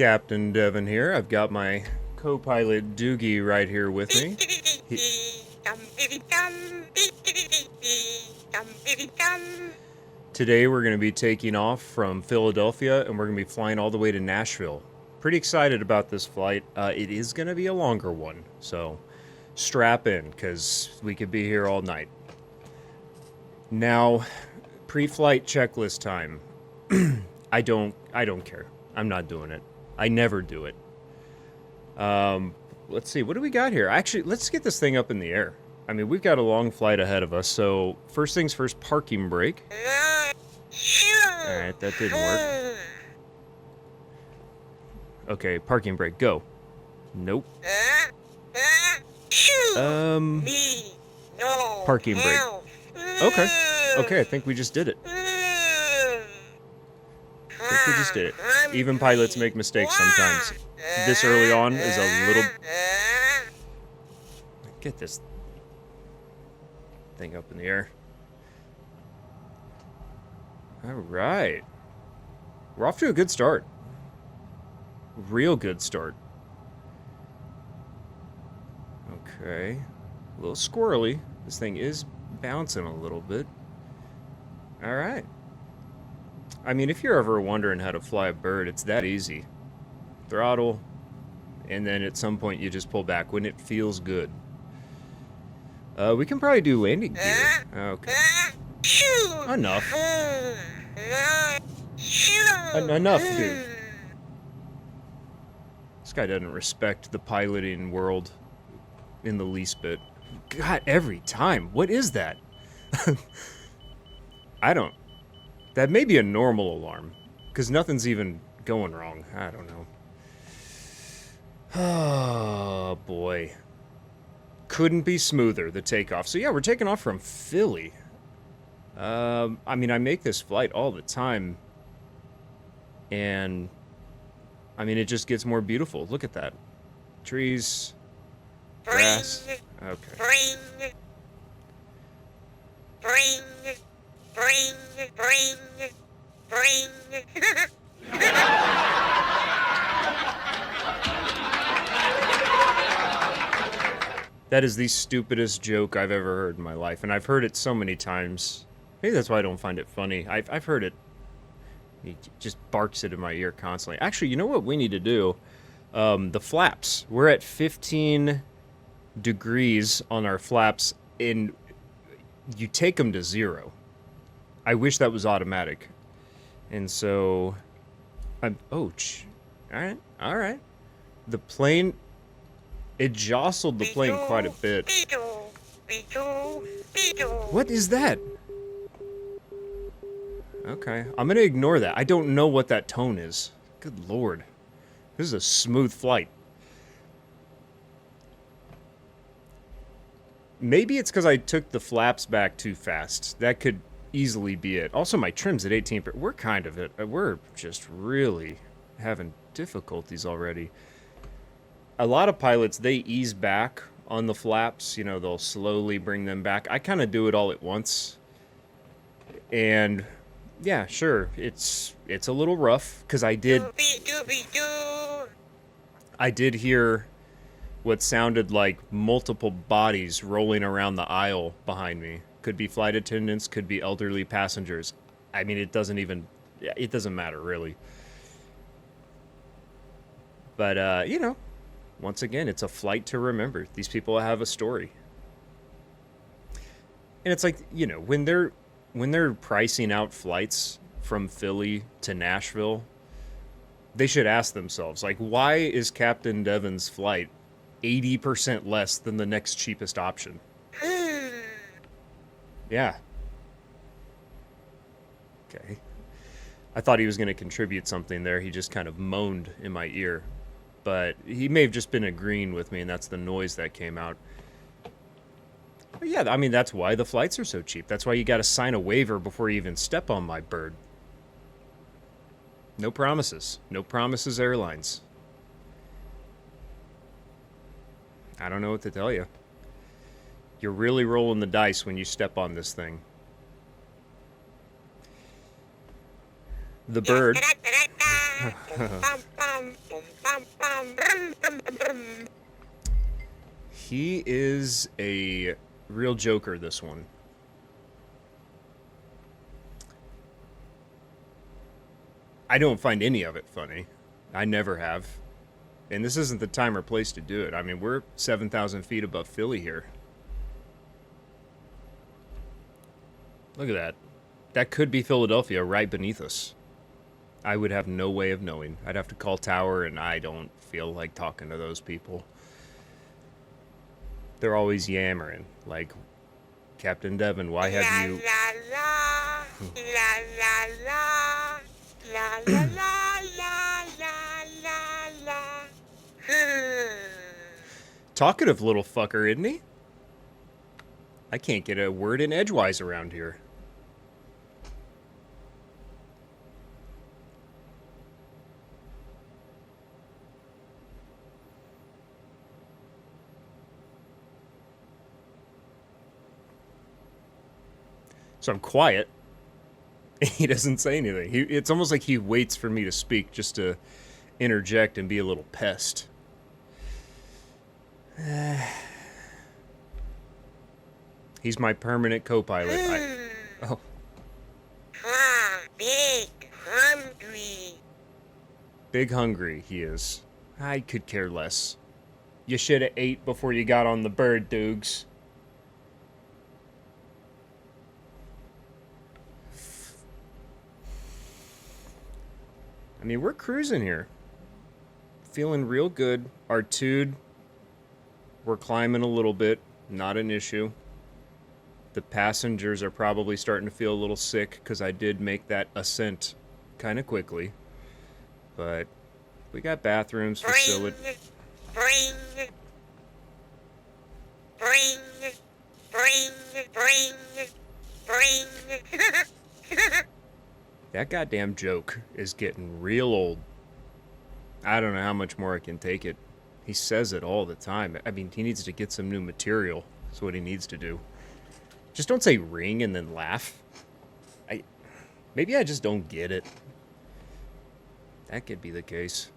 Captain Devin here. I've got my co-pilot Doogie right here with me. Today we're going to be taking off from Philadelphia and we're going to be flying all the way to Nashville. Pretty excited about this flight. It is going to be a longer one, so strap in because we could be here all night. Now, pre-flight checklist time. I don't care. I'm not doing it. I never do it. Let's see. What do we got here? Actually, let's get this thing up in the air. I mean, we've got a long flight ahead of us, so first things first, parking brake. Alright, that didn't work. Okay, parking brake, go. Nope. Parking brake. Okay, I think we just did it. I think we just did it. Even pilots make mistakes sometimes. This early on is a little... Get this thing up in the air. Alright. We're off to a good start. Real good start. Okay. A little squirrely. This thing is bouncing a little bit. Alright. I mean, if you're ever wondering how to fly a bird, it's that easy. Throttle, and then at some point you just pull back when it feels good. We can probably do landing gear. Okay. Enough. Enough, dude. This guy doesn't respect the piloting world in the least bit. God, every time. What is that? I don't... That may be a normal alarm, because nothing's even going wrong. I don't know. Oh, boy. Couldn't be smoother, the takeoff. So, yeah, we're taking off from Philly. I mean, I make this flight all the time. And, I mean, it just gets more beautiful. Look at that. Trees. Grass. Okay. That is the stupidest joke I've ever heard in my life, and I've heard it so many times. Maybe that's why I don't find it funny. I've heard it. He just barks it in my ear constantly. Actually, you know what we need to do? The flaps. We're at 15 degrees on our flaps, and you take them to 0. I wish that was automatic. And so, ouch. All right. The plane, it jostled the plane quite a bit. What is that? Okay, I'm gonna ignore that. I don't know what that tone is. Good lord. This is a smooth flight. Maybe it's because I took the flaps back too fast. That could easily be it. Also, my trim's at 18. We're kind of it. We're just really having difficulties already. A lot of pilots, they ease back on the flaps. You know, they'll slowly bring them back. I kind of do it all at once. And yeah, sure, it's a little rough because I did hear what sounded like multiple bodies rolling around the aisle behind me. Could be flight attendants, could be elderly passengers. I mean, it doesn't matter, really. But, you know, once again, it's a flight to remember. These people have a story. And it's like, you know, when they're pricing out flights from Philly to Nashville, they should ask themselves, like, why is Captain Devin's flight 80% less than the next cheapest option? Yeah. Okay. I thought he was going to contribute something there. He just kind of moaned in my ear. But he may have just been agreeing with me, and that's the noise that came out. But yeah, I mean, that's why the flights are so cheap. That's why you got to sign a waiver before you even step on my bird. No promises. No promises, airlines. I don't know what to tell you. You're really rolling the dice when you step on this thing. The bird. He is a real joker, this one. I don't find any of it funny. I never have. And this isn't the time or place to do it. I mean, we're 7,000 feet above Philly here. Look at that. That could be Philadelphia right beneath us. I would have no way of knowing. I'd have to call Tower, and I don't feel like talking to those people. They're always yammering. Like, Captain Devin, why have you... Talkative little fucker, isn't he? I can't get a word in edgewise around here. So I'm quiet. He doesn't say anything. It's almost like he waits for me to speak just to interject and be a little pest. He's my permanent co-pilot. Oh. Big hungry. Big hungry, he is. I could care less. You should have ate before you got on the bird, Doogs. I mean, we're cruising here. Feeling real good. R2'd. We're climbing a little bit. Not an issue. The passengers are probably starting to feel a little sick because I did make that ascent kind of quickly. But we got bathrooms, facility. Bring. That goddamn joke is getting real old. I don't know how much more I can take it. He says it all the time. I mean, he needs to get some new material. That's what he needs to do. Just don't say ring and then laugh. Maybe I just don't get it. That could be the case.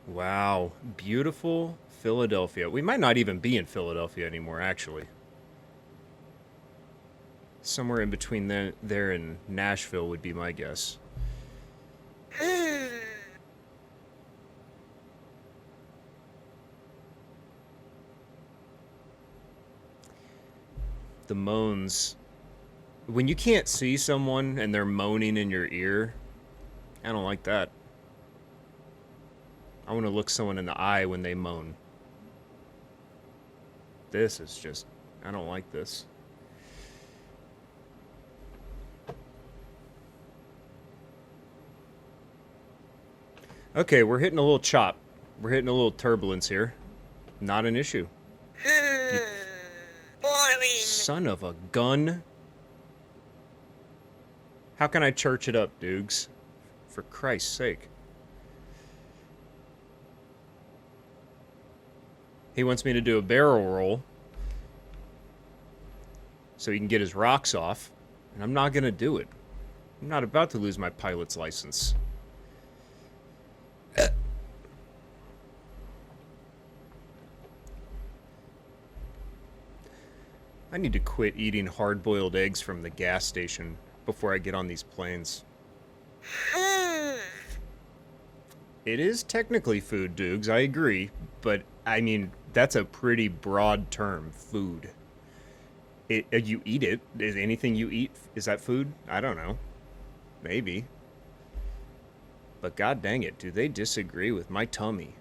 Wow. Beautiful Philadelphia. We might not even be in Philadelphia anymore, actually. Somewhere in between there and Nashville would be my guess. The moans. When you can't see someone and they're moaning in your ear, I don't like that. I want to look someone in the eye when they moan. This is just... I don't like this. Okay, we're hitting a little chop. We're hitting a little turbulence here. Not an issue. Son of a gun. How can I church it up, Doogs? For Christ's sake. He wants me to do a barrel roll so he can get his rocks off, and I'm not going to do it. I'm not about to lose my pilot's license. I need to quit eating hard-boiled eggs from the gas station before I get on these planes. It is technically food, Doogs, I agree, but, I mean, that's a pretty broad term, food. You eat it. Is anything you eat, is that food? I don't know. Maybe. But god dang it, do they disagree with my tummy?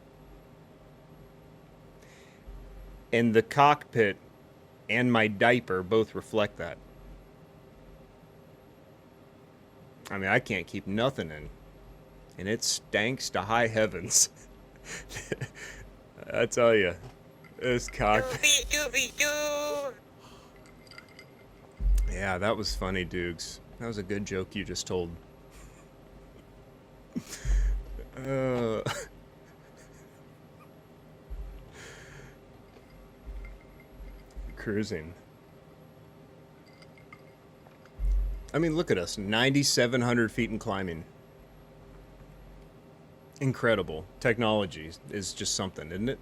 And the cockpit and my diaper both reflect that. I mean, I can't keep nothing in. And it stanks to high heavens. I tell you, this cockpit... Yeah, that was funny, Doogs. That was a good joke you just told. Cruising. I mean, look at us. 9,700 feet and climbing. Incredible. Technology is just something, isn't it?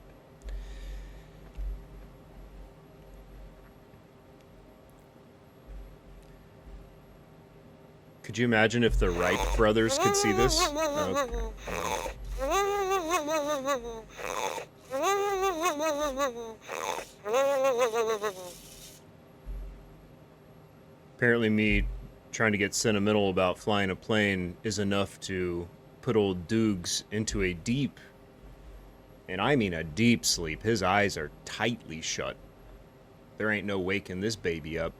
Could you imagine if the Wright brothers could see this? Apparently me trying to get sentimental about flying a plane is enough to put old Doogs into a deep, and I mean a deep sleep. His eyes are tightly shut. There ain't no waking this baby up.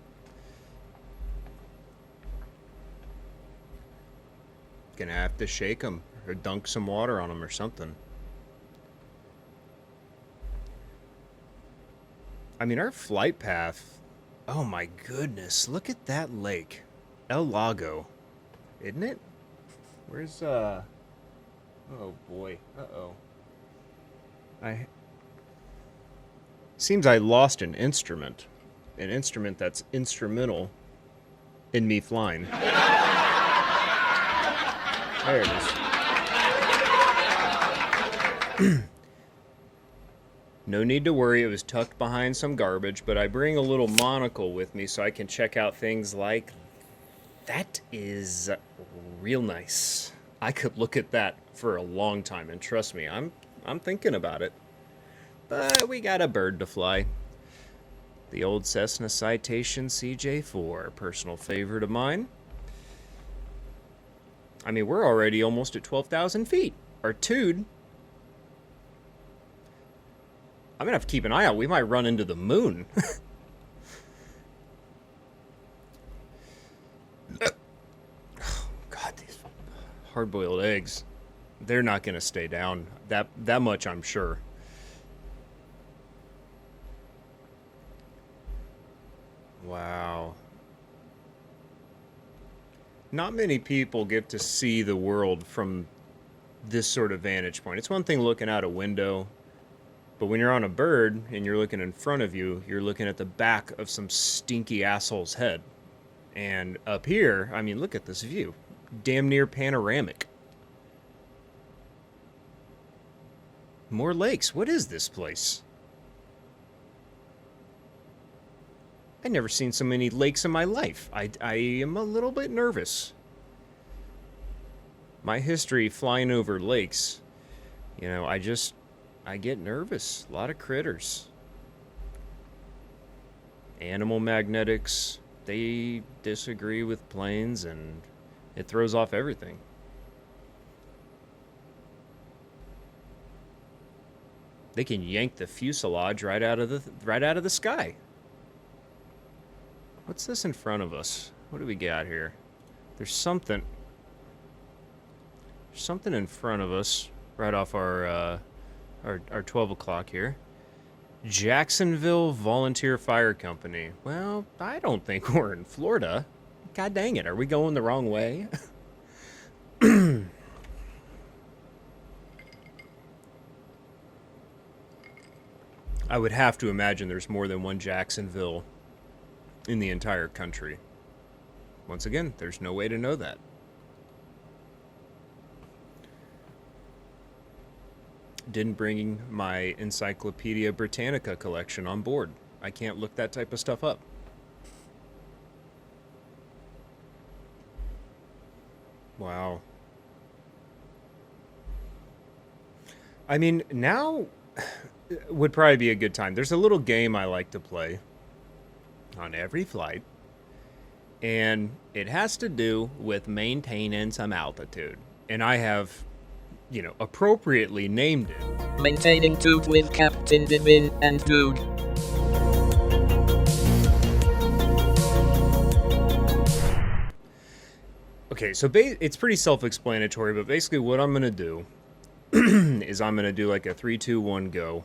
Gonna have to shake him or dunk some water on him or something. I mean, our flight path, oh my goodness, look at that lake. El Lago, isn't it? Where's, oh boy, uh-oh. Seems I lost an instrument that's instrumental in me flying. There it is. No need to worry, it was tucked behind some garbage, but I bring a little monocle with me so I can check out things like that. Is real nice. I could look at that for a long time, and trust me, I'm thinking about it. But we got a bird to fly. The old Cessna Citation CJ4, personal favorite of mine. I mean, we're already almost at 12,000 feet. Our tude. I'm going to have to keep an eye out. We might run into the moon. Oh, God, these hard-boiled eggs. They're not going to stay down. That much I'm sure. Wow. Not many people get to see the world from this sort of vantage point. It's one thing looking out a window, but when you're on a bird and you're looking in front of you, you're looking at the back of some stinky asshole's head. And up here, I mean, look at this view. Damn near panoramic. More lakes. What is this place? I've never seen so many lakes in my life. I am a little bit nervous. My history flying over lakes, you know, I get nervous. A lot of critters. Animal magnetics, they disagree with planes, and it throws off everything. They can yank the fuselage right out of the sky. What's this in front of us? What do we got here? There's something in front of us right off our 12 o'clock here. Jacksonville Volunteer Fire Company. Well, I don't think we're in Florida. God dang it, are we going the wrong way? I would have to imagine there's more than one Jacksonville in the entire country. Once again, there's no way to know that. Didn't bring my Encyclopedia Britannica collection on board. I can't look that type of stuff up. Wow. I mean, now would probably be a good time. There's a little game I like to play on every flight, and it has to do with maintaining some altitude. And I have, you know, appropriately named it Maintaining Toot with Captain Devin and Doogie. Okay, so it's pretty self-explanatory, but basically what I'm going to do is I'm going to do like a 3, 2, 1, go.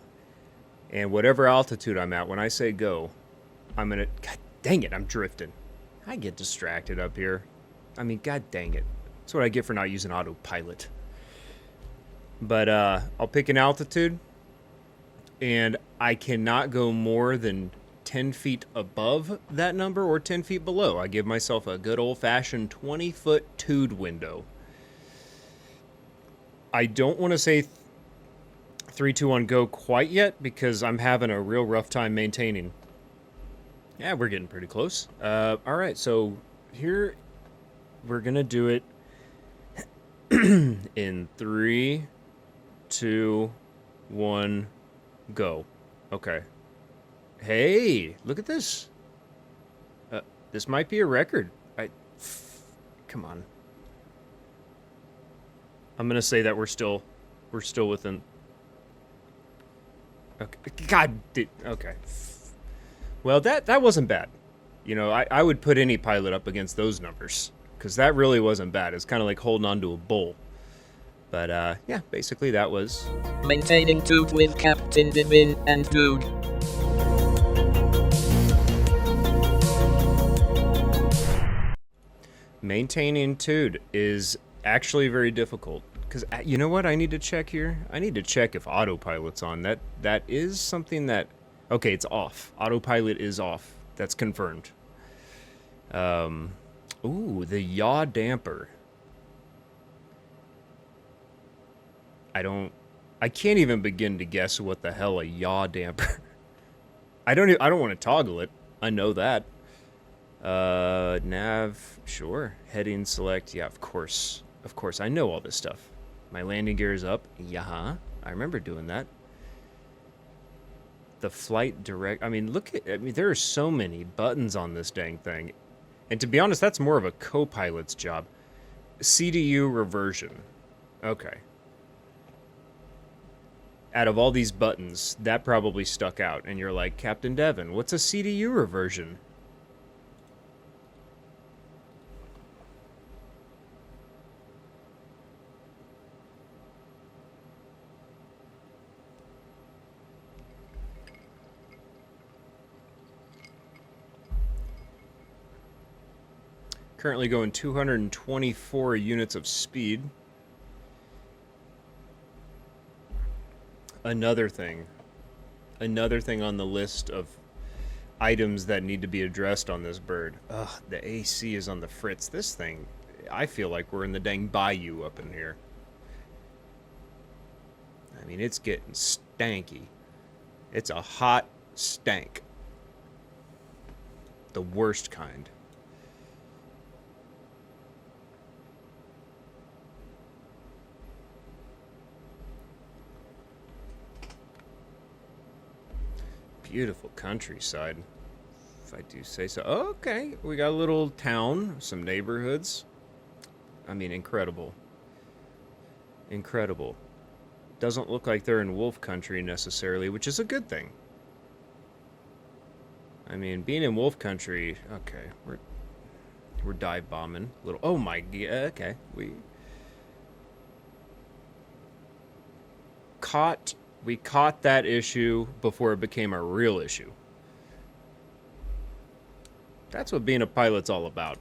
And whatever altitude I'm at, when I say go, I'm going to... God dang it, I'm drifting. I get distracted up here. I mean, god dang it. That's what I get for not using autopilot. But I'll pick an altitude, and I cannot go more than 10 feet above that number or 10 feet below. I give myself a good old-fashioned 20-foot tood window. I don't want to say 3, 2, 1, go quite yet because I'm having a real rough time maintaining. Yeah, we're getting pretty close. All right, so here we're gonna do it in 3, 2, 1, go. Okay. Hey, look at this. This might be a record. Come on. I'm gonna say that we're still within. Okay. God. Okay. Well, that wasn't bad. You know, I would put any pilot up against those numbers because that really wasn't bad. It's kind of like holding on to a bull. But yeah, basically that was Maintaining Toot with Captain Devin and Dude. maintaining Tude is actually very difficult. Because you know what I need to check here? I need to check if autopilot's on. That is something that... Okay, it's off. Autopilot is off. That's confirmed. Ooh, the yaw damper. I can't even begin to guess what the hell a yaw damper... I don't want to toggle it. I know that. Nav, sure. Heading select, yeah, of course. Of course, I know all this stuff. My landing gear is up. Yeah, I remember doing that. The flight direct... I mean, there are so many buttons on this dang thing. And to be honest, that's more of a co-pilot's job. CDU reversion. Okay. Out of all these buttons, that probably stuck out. And you're like, Captain Devin, what's a CDU reversion? Currently going 224 units of speed. Another thing on the list of items that need to be addressed on this bird. Ugh, the AC is on the fritz. This thing, I feel like we're in the dang bayou up in here. I mean, it's getting stanky. It's a hot stank. The worst kind. Beautiful countryside, if I do say so. Oh, okay, we got a little town, some neighborhoods. I mean, incredible. Incredible. Doesn't look like they're in wolf country necessarily, which is a good thing. I mean, being in wolf country, okay, we're dive bombing. Little, oh my, yeah, okay, we caught that issue before it became a real issue. That's what being a pilot's all about.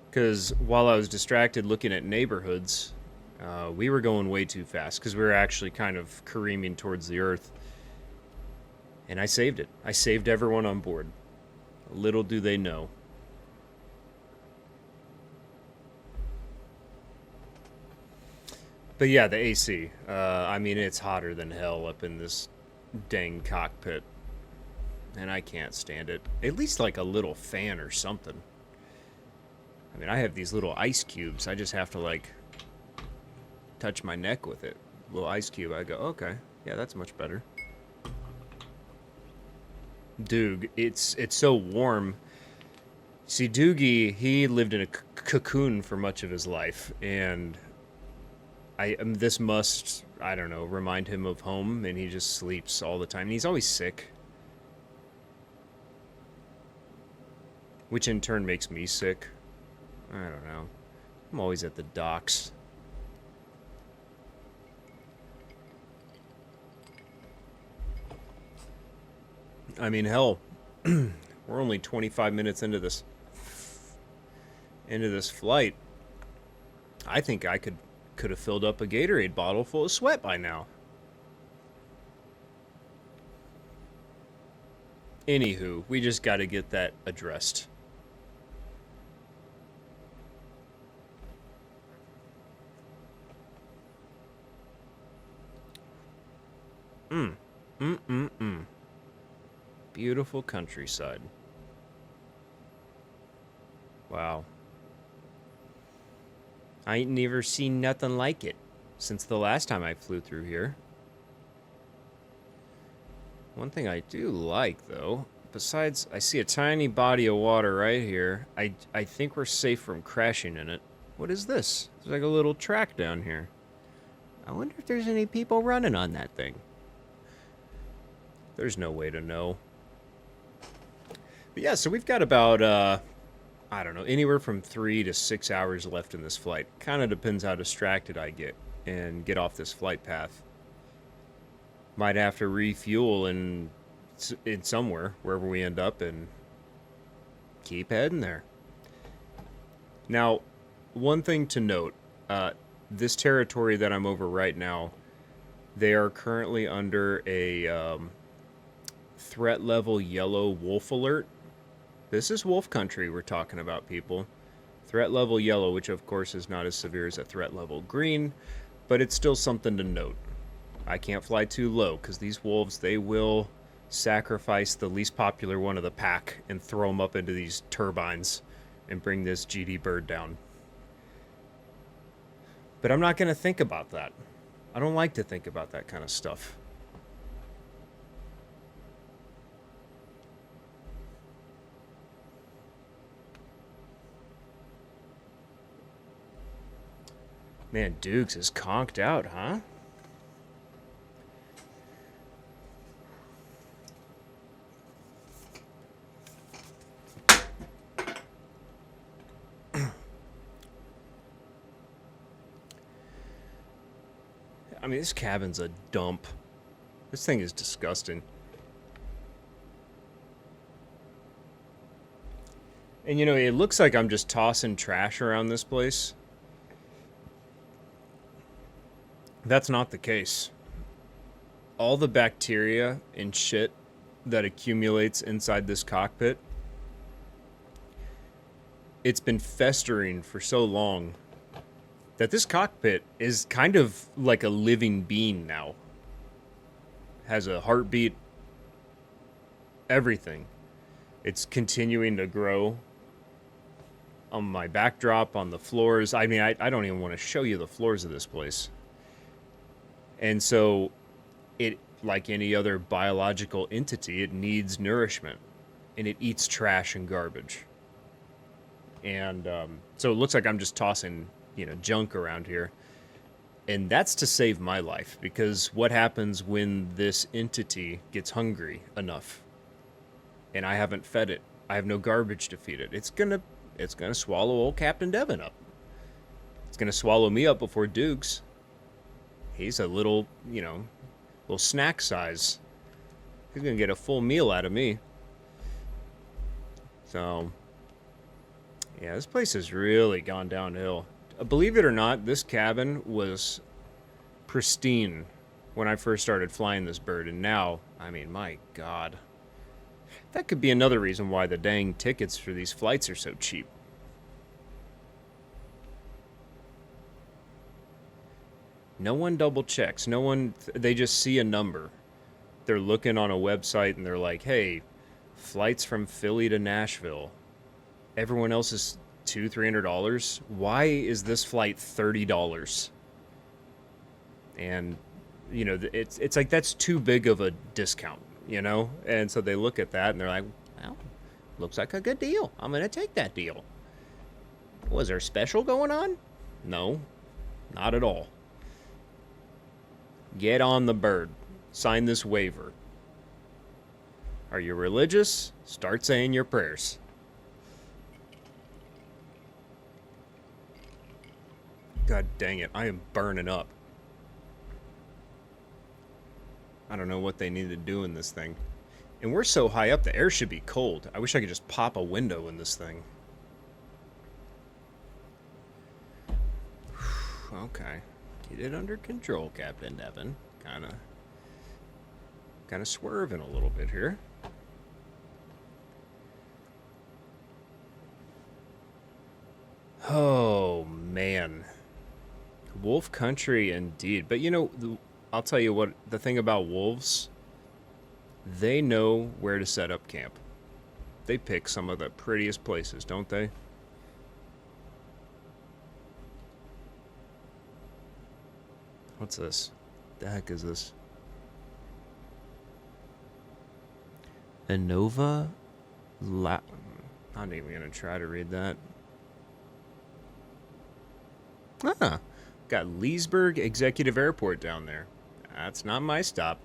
Because while I was distracted looking at neighborhoods, we were going way too fast because we were actually kind of careening towards the earth. And I saved it. I saved everyone on board. Little do they know. But yeah, the AC. I mean, it's hotter than hell up in this dang cockpit. And I can't stand it. At least like a little fan or something. I mean, I have these little ice cubes. I just have to like touch my neck with it. Little ice cube. I go, okay. Yeah, that's much better. Doogie, it's so warm. See, Doogie, he lived in a cocoon for much of his life. And... this must, I don't know, remind him of home, and he just sleeps all the time. And he's always sick. Which in turn makes me sick. I don't know. I'm always at the docks. I mean, hell, we're only 25 minutes into this flight. I think I could have filled up a Gatorade bottle full of sweat by now. Anywho, we just got to get that addressed. Beautiful countryside. Wow. I ain't never seen nothing like it since the last time I flew through here. One thing I do like, though, besides I see a tiny body of water right here, I think we're safe from crashing in it. What is this? There's like a little track down here. I wonder if there's any people running on that thing. There's no way to know. But yeah, so we've got about, I don't know, anywhere from 3 to 6 hours left in this flight. Kind of depends how distracted I get and get off this flight path. Might have to refuel in somewhere, wherever we end up, and keep heading there. Now, one thing to note, this territory that I'm over right now, they are currently under a threat level yellow wolf alert. This is wolf country we're talking about, people. Threat level yellow, which of course is not as severe as a threat level green, but it's still something to note. I can't fly too low, because these wolves, they will sacrifice the least popular one of the pack and throw them up into these turbines and bring this GD bird down. But I'm not going to think about that. I don't like to think about that kind of stuff. Man, Dukes is conked out, huh? I mean, this cabin's a dump. This thing is disgusting. And you know, it looks like I'm just tossing trash around this place. That's not the case. All the bacteria and shit that accumulates inside this cockpit, it's been festering for so long that this cockpit is kind of like a living being now. Has a heartbeat, everything. It's continuing to grow. On my backdrop, on the floors. I mean, I don't even want to show you the floors of this place. And so, it, like any other biological entity, it needs nourishment. And it eats trash and garbage. And so it looks like I'm just tossing, you know, junk around here. And that's to save my life. Because what happens when this entity gets hungry enough? And I haven't fed it. I have no garbage to feed it. It's gonna swallow old Captain Devin up. It's gonna swallow me up before Dukes. He's a little, you know, little snack size. He's gonna get a full meal out of me. So, yeah, this place has really gone downhill. Believe it or not, this cabin was pristine when I first started flying this bird, and now, I mean, my God. That could be another reason why the dang tickets for these flights are so cheap. No one double checks. No one, they just see a number. They're looking on a website and they're like, hey, flights from Philly to Nashville. Everyone else is $200-$300. Why is this flight $30? And, you know, it's like that's too big of a discount, you know? And so they look at that and they're like, well, looks like a good deal. I'm going to take that deal. Was there a special going on? No, not at all. Get on the bird. Sign this waiver. Are you religious? Start saying your prayers. God dang it, I am burning up. I don't know what they need to do in this thing. And we're so high up, the air should be cold. I wish I could just pop a window in this thing. Okay. Get it under control, Captain Devin. Kind of swerving a little bit here. Oh, man. Wolf country indeed. But you know, I'll tell you what, the thing about wolves, they know where to set up camp. They pick some of the prettiest places, don't they? What's this? The heck is this? Inova La... I'm not even gonna try to read that. Ah, got Leesburg Executive Airport down there. That's not my stop.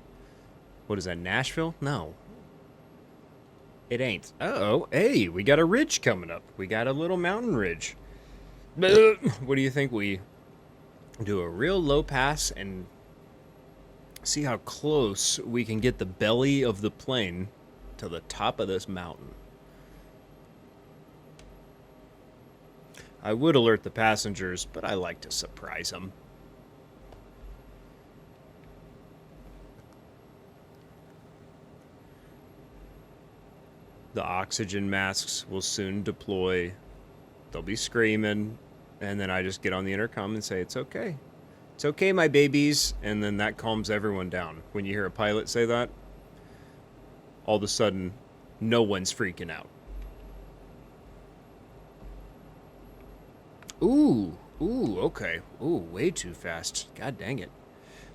What is that, Nashville? No. It ain't. Uh-oh. Hey, we got a ridge coming up. We got a little mountain ridge. What do you think we do a real low pass and see how close we can get the belly of the plane to the top of this mountain? I would alert the passengers, but I like to surprise them. The oxygen masks will soon deploy. They'll be screaming, and then I just get on the intercom and say, "It's okay. It's okay, my babies." And then that calms everyone down. When you hear a pilot say that, all of a sudden, no one's freaking out. Ooh, okay. Ooh, way too fast. God dang it.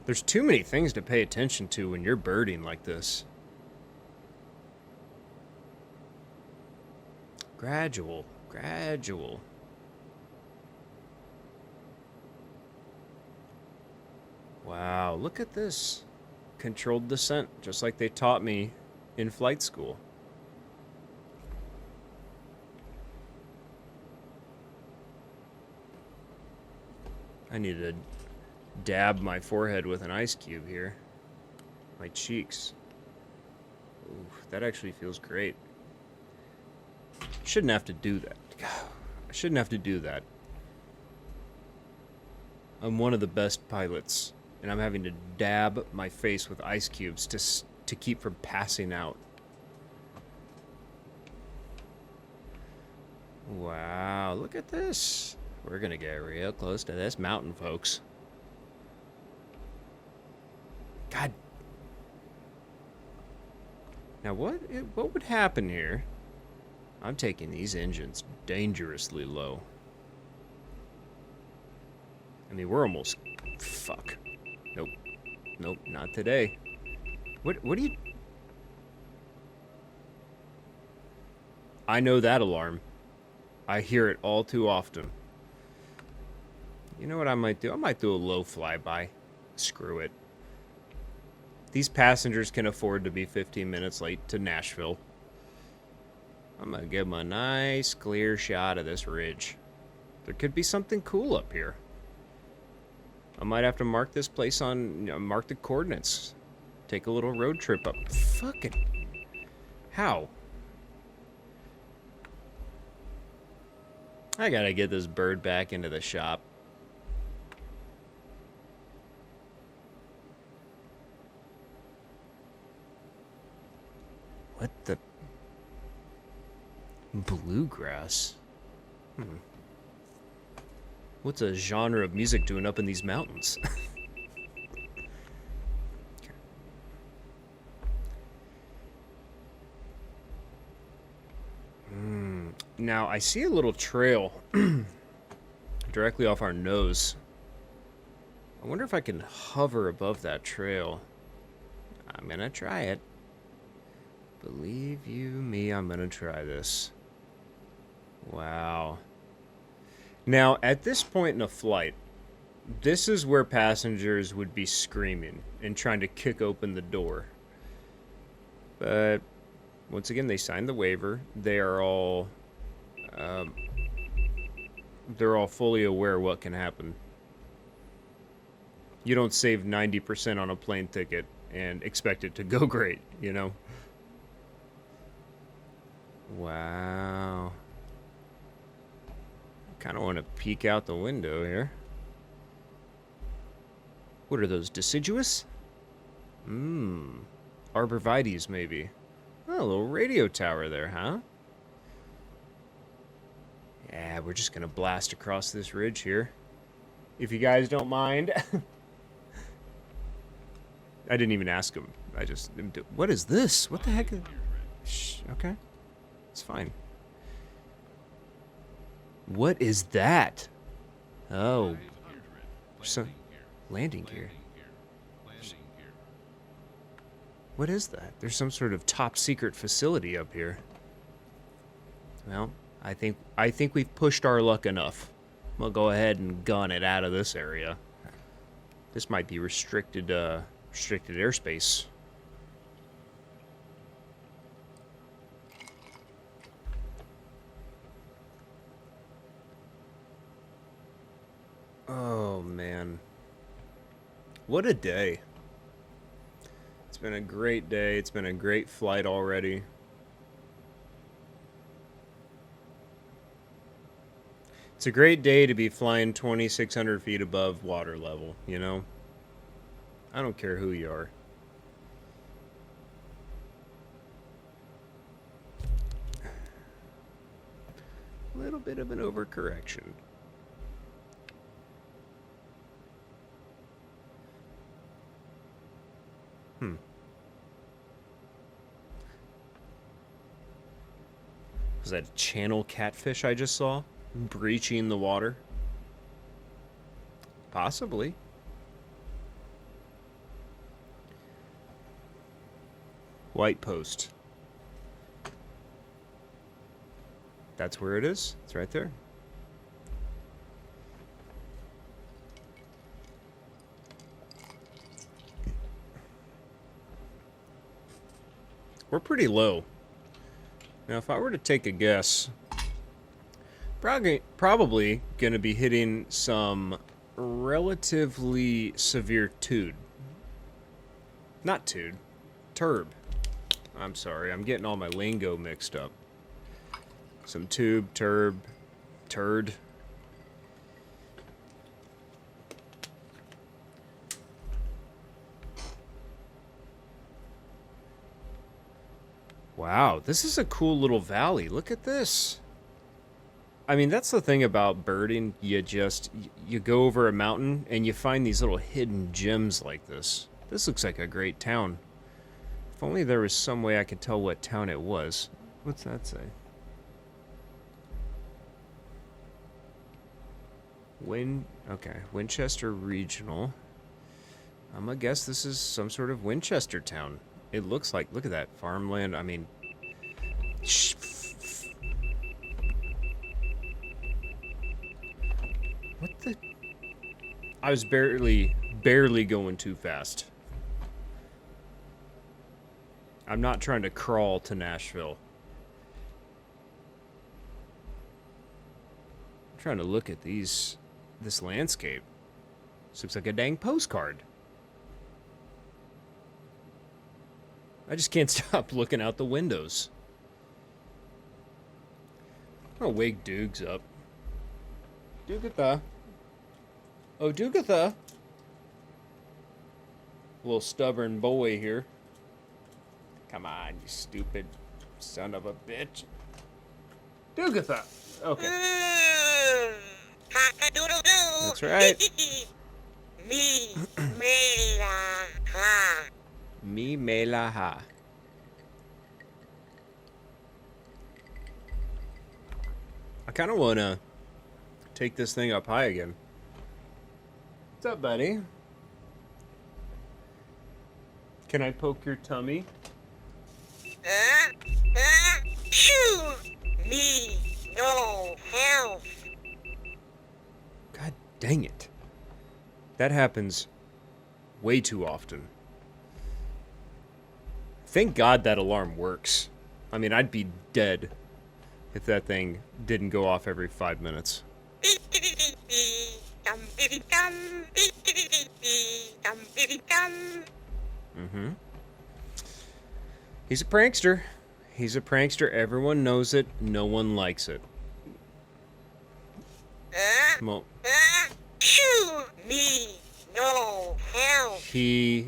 There's too many things to pay attention to when you're birding like this. Gradual. Wow, look at this. Controlled descent, just like they taught me in flight school. I need to dab my forehead with an ice cube here. My cheeks. Ooh, that actually feels great. Shouldn't have to do that. I shouldn't have to do that. I'm one of the best pilots, and I'm having to dab my face with ice cubes to keep from passing out. Wow, look at this. We're gonna get real close to this mountain, folks. God. Now what would happen here? I'm taking these engines dangerously low. I mean, we're almost... Fuck. Nope, not today. What do you... I know that alarm. I hear it all too often. You know what I might do? I might do a low flyby. Screw it. These passengers can afford to be 15 minutes late to Nashville. I'm gonna give them a nice clear shot of this ridge. There could be something cool up here. I might have to mark this place on, mark the coordinates. Take a little road trip up. Fucking... How? I gotta get this bird back into the shop. What the... Bluegrass? What's a genre of music doing up in these mountains? Now, I see a little trail directly off our nose. I wonder if I can hover above that trail. I'm gonna try it. Believe you me, I'm gonna try this. Wow. Now, at this point in a flight, this is where passengers would be screaming and trying to kick open the door. But once again, they signed the waiver. They are all they're all fully aware what can happen. You don't save 90% on a plane ticket and expect it to go great, you know? Wow. Kind of want to peek out the window here. What are those, deciduous? Arborvitaes, maybe. Oh, a little radio tower there, huh? We're just gonna blast across this ridge here. If you guys don't mind. I didn't even ask him. I just... What is this? What the heck? Shh, okay. It's fine. What is that? Oh. Some landing gear. What is that? There's some sort of top secret facility up here. Well, I think we've pushed our luck enough. We'll go ahead and gun it out of this area. This might be restricted airspace. Oh man. What a day. It's been a great day. It's been a great flight already. It's a great day to be flying 2,600 feet above water level, you know? I don't care who you are. A little bit of an overcorrection. Was that a channel catfish I just saw? Breaching the water? Possibly. White Post. That's where it is. It's right there. We're pretty low. Now, if I were to take a guess, probably going to be hitting some relatively severe Not turb. I'm sorry, I'm getting all my lingo mixed up. Some turd. Wow, this is a cool little valley. Look at this. I mean, that's the thing about birding. You go over a mountain and you find these little hidden gems like this. This looks like a great town. If only there was some way I could tell what town it was. What's that say? Okay, Winchester Regional. I'm gonna guess this is some sort of Winchester town. It looks like, look at that farmland. I mean, what the? I was barely going too fast. I'm not trying to crawl to Nashville. I'm trying to look at this landscape. This looks like a dang postcard. I just can't stop looking out the windows. I'm gonna wake Doogs up. Doogatha. Oh, Doogatha. Little stubborn boy here. Come on, you stupid son of a bitch. Doogatha. Okay. Cock-a-doodle-doo. That's right. Me, me, la, ha. Me me la ha. I kind of want to take this thing up high again. What's up, buddy? Can I poke your tummy? Shoo! Me, no health. God dang it. That happens way too often. Thank God that alarm works. I mean, I'd be dead if that thing didn't go off every 5 minutes. Mm-hmm. He's a prankster. He's a prankster. Everyone knows it. No one likes it. Well, Me, no help. he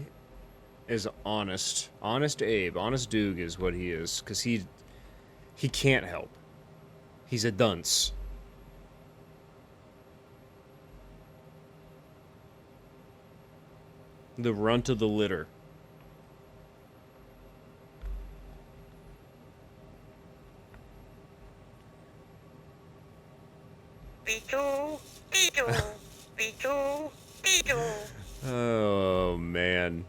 is honest. Honest Abe. Honest Doog is what he is. Because he can't help. He's a dunce. The runt of the litter. Beetle, beetle, beetle, beetle. Oh, man.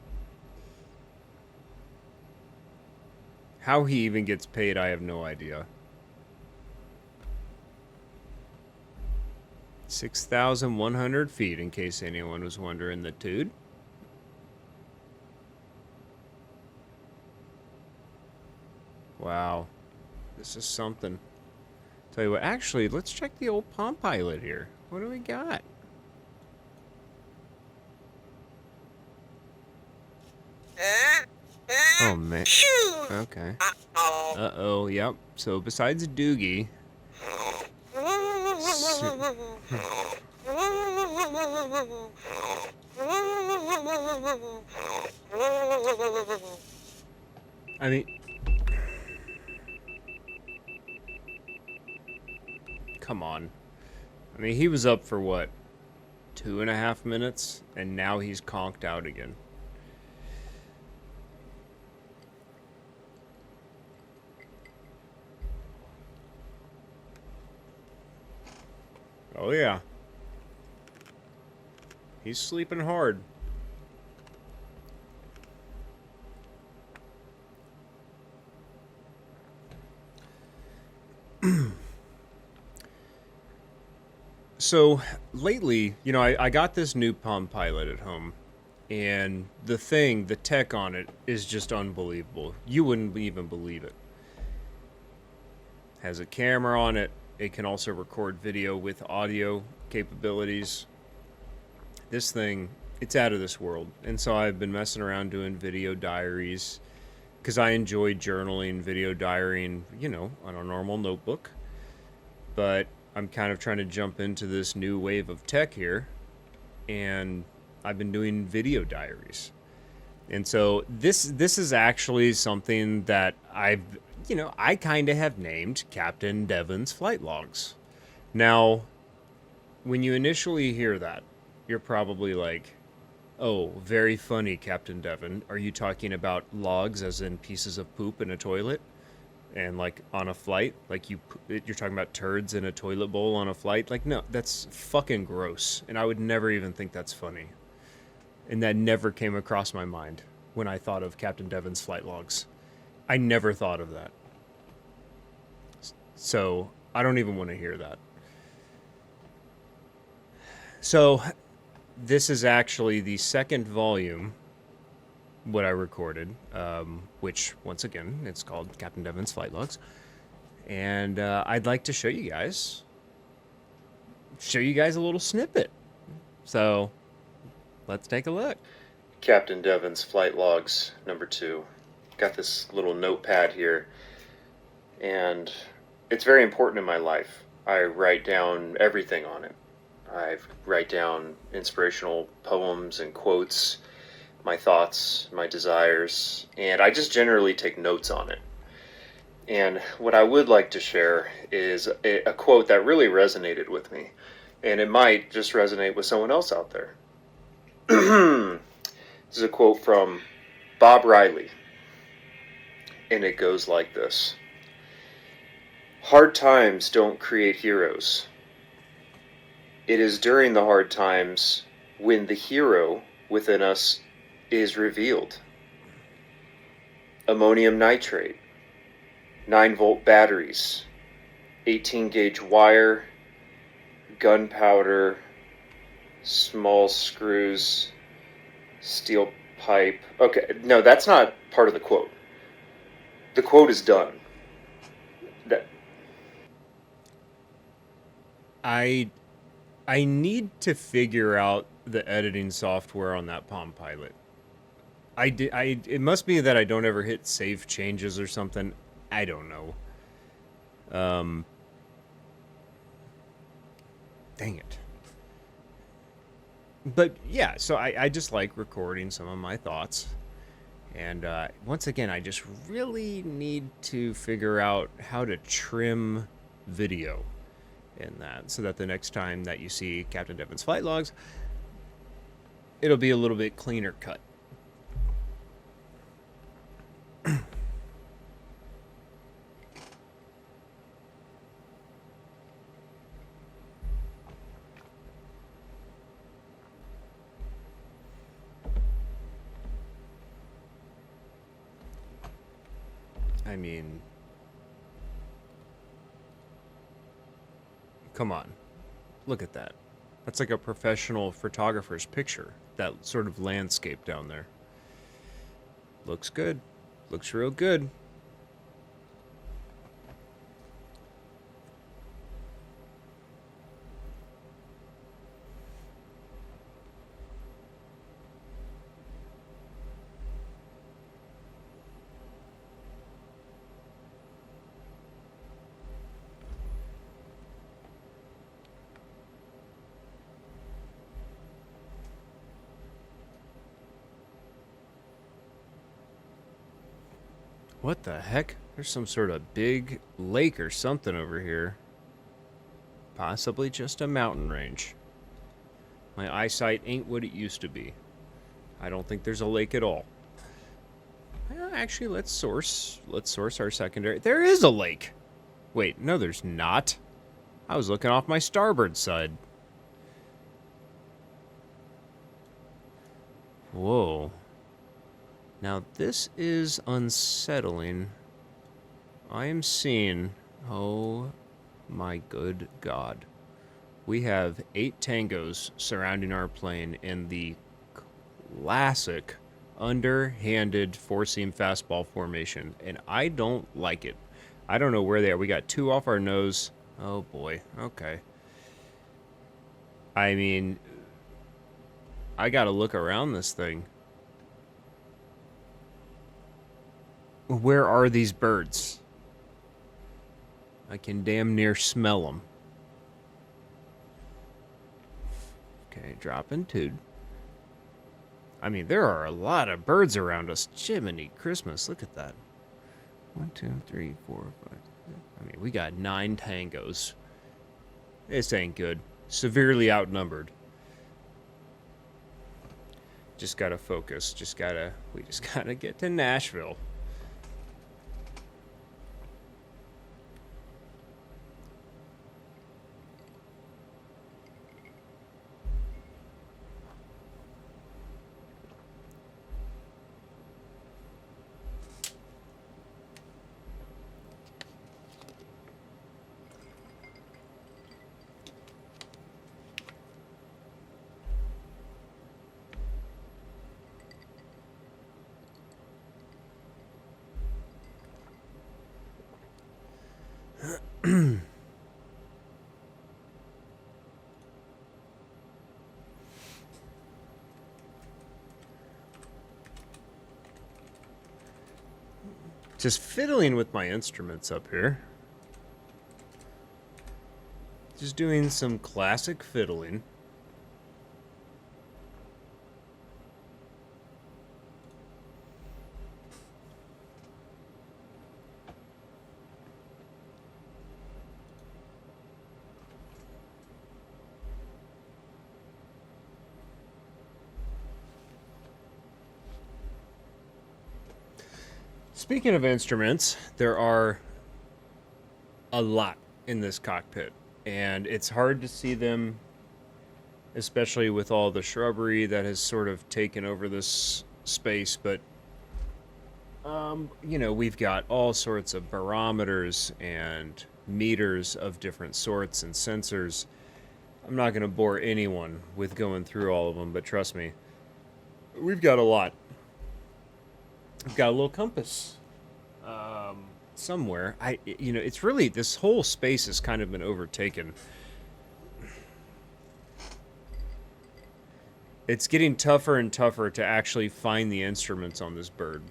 How he even gets paid, I have no idea. 6,100 feet, in case anyone was wondering the dude. Wow. This is something. Tell you what, actually, let's check the old Palm Pilot here. What do we got? Oh, man. Shoo! Okay. Uh-oh. Uh-oh, yep. So besides Doogie, I mean, come on. I mean, he was up for what? 2.5 minutes, and now he's conked out again. Oh, yeah. He's sleeping hard. So, lately, you know, I got this new Palm Pilot at home, and the tech on it is just unbelievable. You wouldn't even believe it. Has a camera on it. It can also record video with audio capabilities. This thing, it's out of this world. And so I've been messing around doing video diaries because I enjoy journaling, video diarying, you know, on a normal notebook. But I'm kind of trying to jump into this new wave of tech here, and I've been doing video diaries. And so this is actually something that I kind of have named Captain Devin's Flight Logs. Now, when you initially hear that, you're probably like, oh, very funny, Captain Devin. Are you talking about logs as in pieces of poop in a toilet? And like on a flight? Like you're talking about turds in a toilet bowl on a flight? Like, no, that's fucking gross. And I would never even think that's funny. And that never came across my mind when I thought of Captain Devin's Flight Logs. I never thought of that. So I don't even want to hear that. So this is actually the second volume, what I recorded, which, once again, it's called Captain Devin's Flight Logs. And I'd like to show you guys a little snippet. So let's take a look. Captain Devin's Flight Logs, number 2. Got this little notepad here, and it's very important in my life. I write down everything on it. I write down inspirational poems and quotes, my thoughts, my desires, and I just generally take notes on it. And what I would like to share is a quote that really resonated with me, and it might just resonate with someone else out there. This is a quote from Bob Riley, and it goes like this. Hard times don't create heroes. It is during the hard times when the hero within us is revealed. Ammonium nitrate, 9-volt batteries, 18-gauge wire, gunpowder, small screws, steel pipe. Okay, no, that's not part of the quote. The quote is done. I need to figure out the editing software on that Palm Pilot. It must be that I don't ever hit save changes or something. I don't know. Dang it. But yeah, so I just like recording some of my thoughts. And once again, I just really need to figure out how to trim video in that, so that the next time that you see Captain Devin's Flight Logs, it'll be a little bit cleaner cut. I mean, come on. Look at that. That's like a professional photographer's picture. That sort of landscape down there. Looks good. Looks real good. What the heck? There's some sort of big lake or something over here. Possibly just a mountain range. My eyesight ain't what it used to be. I don't think there's a lake at all. Actually, let's source our secondary. There is a lake. Wait, no, there's not. I was looking off my starboard side. Whoa. Now, this is unsettling. I am seeing... Oh, my good God. We have 8 tangos surrounding our plane in the classic underhanded four-seam fastball formation, and I don't like it. I don't know where they are. We got 2 off our nose. Oh, boy. Okay. I mean, I gotta look around this thing. Where are these birds? I can damn near smell them. Okay, dropping 2. I mean, there are a lot of birds around us. Jiminy Christmas, look at that. 1, 2, 3, 4, 5. I mean, we got 9 tangos. This ain't good. Severely outnumbered. Just gotta focus. We just gotta get to Nashville. Just fiddling with my instruments up here. Just doing some classic fiddling. Speaking of instruments, there are a lot in this cockpit, and it's hard to see them, especially with all the shrubbery that has sort of taken over this space, but you know, we've got all sorts of barometers and meters of different sorts and sensors. I'm not going to bore anyone with going through all of them, but trust me, we've got a lot. We've got a little compass somewhere. You know, it's really, this whole space has kind of been overtaken. It's getting tougher and tougher to actually find the instruments on this bird.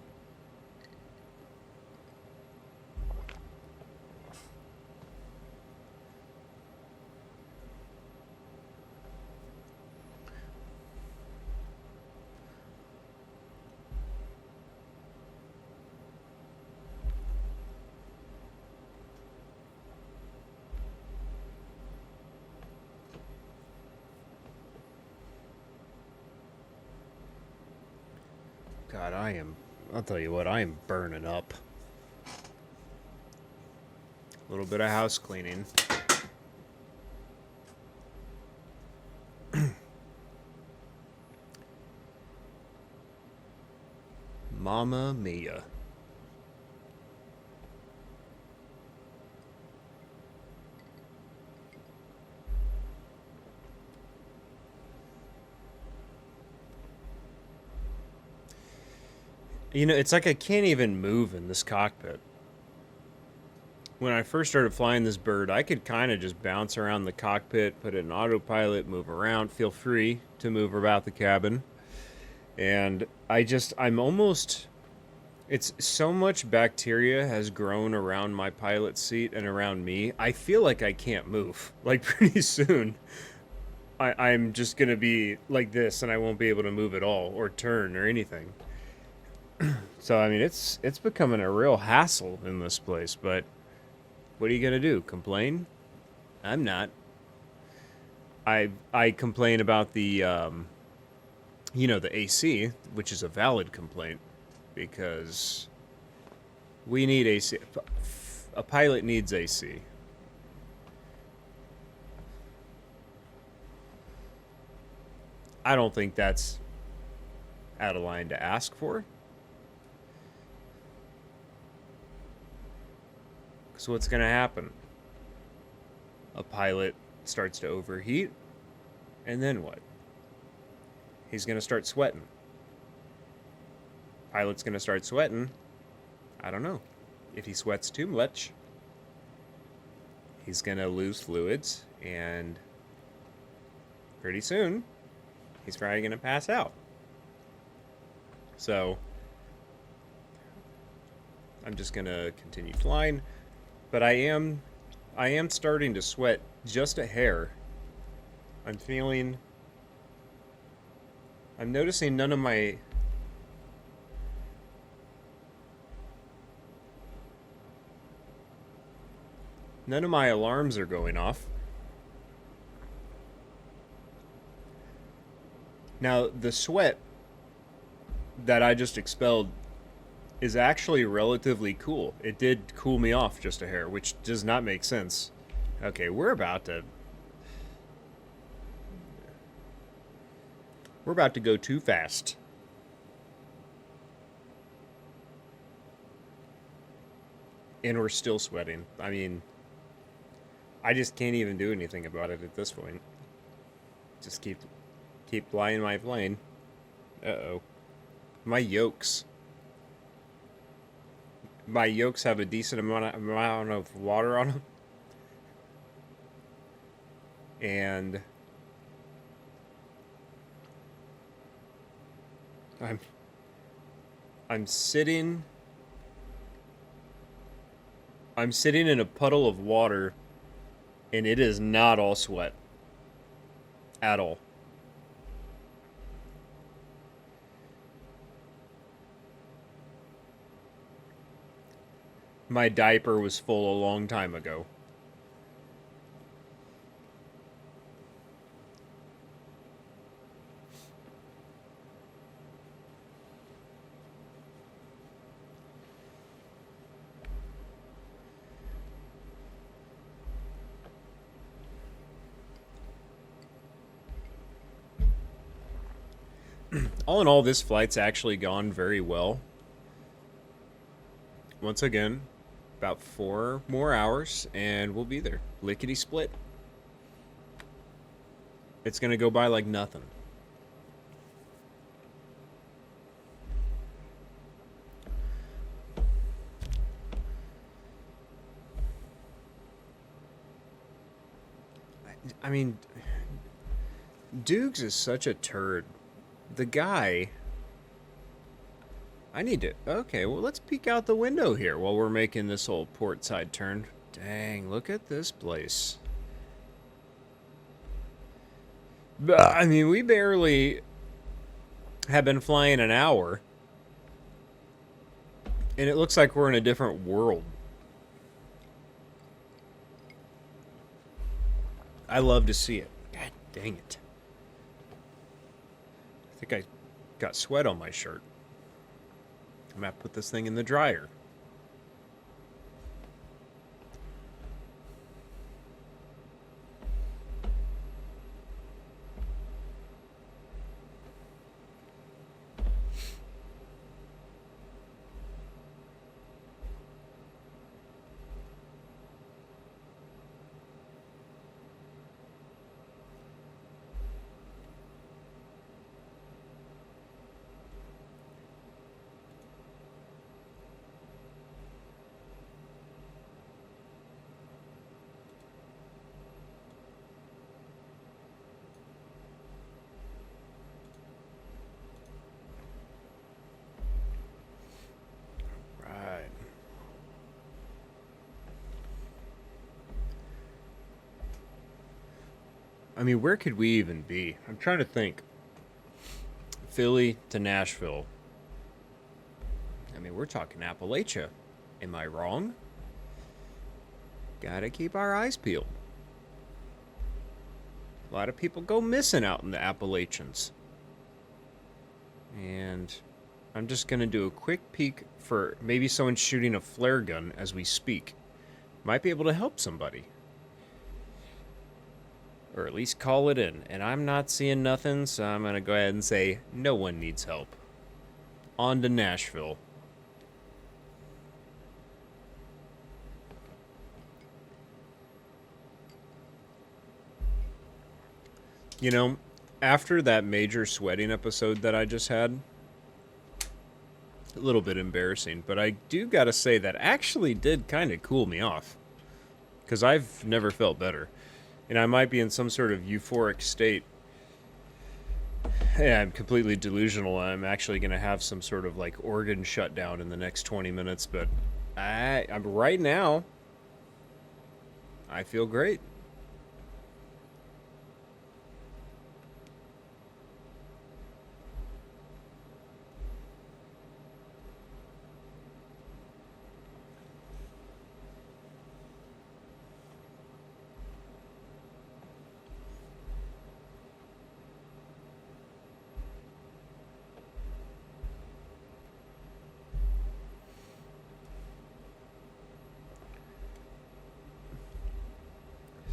God, I'll tell you what, I am burning up. A little bit of house cleaning. Mamma mia. You know, it's like I can't even move in this cockpit. When I first started flying this bird, I could kind of just bounce around the cockpit, put it in autopilot, move around, feel free to move about the cabin. And I'm almost, it's so much bacteria has grown around my pilot seat and around me. I feel like I can't move. Like pretty soon, I'm just going to be like this and I won't be able to move at all or turn or anything. So, I mean, it's becoming a real hassle in this place, but what are you going to do? Complain? I'm not. I complain about the, the AC, which is a valid complaint, because we need AC. A pilot needs AC. I don't think that's out of line to ask for. So what's going to happen? A pilot starts to overheat, and then what? He's going to start sweating. Pilot's going to start sweating. I don't know. If he sweats too much, he's going to lose fluids, and pretty soon, he's probably going to pass out. So, I'm just going to continue flying. But I am starting to sweat just a hair. I'm noticing none of my alarms are going off. Now, the sweat that I just expelled is actually relatively cool. It did cool me off just a hair, which does not make sense. Okay, we're about to go too fast. And we're still sweating. I mean, I just can't even do anything about it at this point. Just keep flying my plane. Uh-oh. My yolks have a decent amount of water on them. And I'm sitting in a puddle of water, and it is not all sweat at all. My diaper was full a long time ago. All in all, this flight's actually gone very well. Once again, about 4 more hours, and we'll be there. Lickety split. It's gonna go by like nothing. I mean, Doogs is such a turd. The guy... Okay, well, let's peek out the window here while we're making this whole port side turn. Dang, look at this place. I mean, we barely have been flying an hour, and it looks like we're in a different world. I love to see it. God dang it. I think I got sweat on my shirt. I'm gonna put this thing in the dryer. Right. I mean, where could we even be? I'm trying to think. Philly to Nashville. I mean, we're talking Appalachia. Am I wrong? Gotta keep our eyes peeled. A lot of people go missing out in the Appalachians. And I'm just gonna do a quick peek for maybe someone shooting a flare gun as we speak. Might be able to help somebody. Or at least call it in. And I'm not seeing nothing, so I'm gonna go ahead and say no one needs help. On to Nashville. You know, after that major sweating episode that I just had, a little bit embarrassing, but I do gotta say that actually did kind of cool me off. Because I've never felt better. And I might be in some sort of euphoric state. Yeah, I'm completely delusional. I'm actually going to have some sort of like organ shutdown in the next 20 minutes, but I'm right now, I feel great.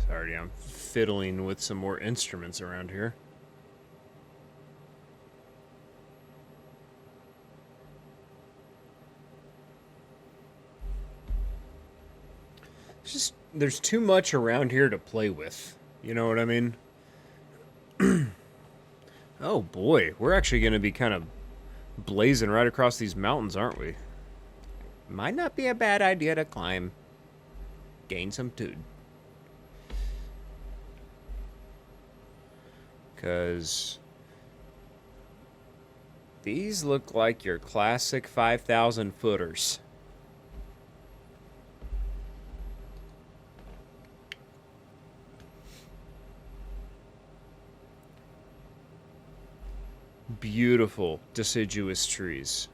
Sorry, I'm fiddling with some more instruments around here. Just, there's too much around here to play with. You know what I mean? Oh boy, we're actually going to be kind of blazing right across these mountains, aren't we? Might not be a bad idea to climb. Gain some food. Because these look like your classic 5,000 footers. Beautiful deciduous trees.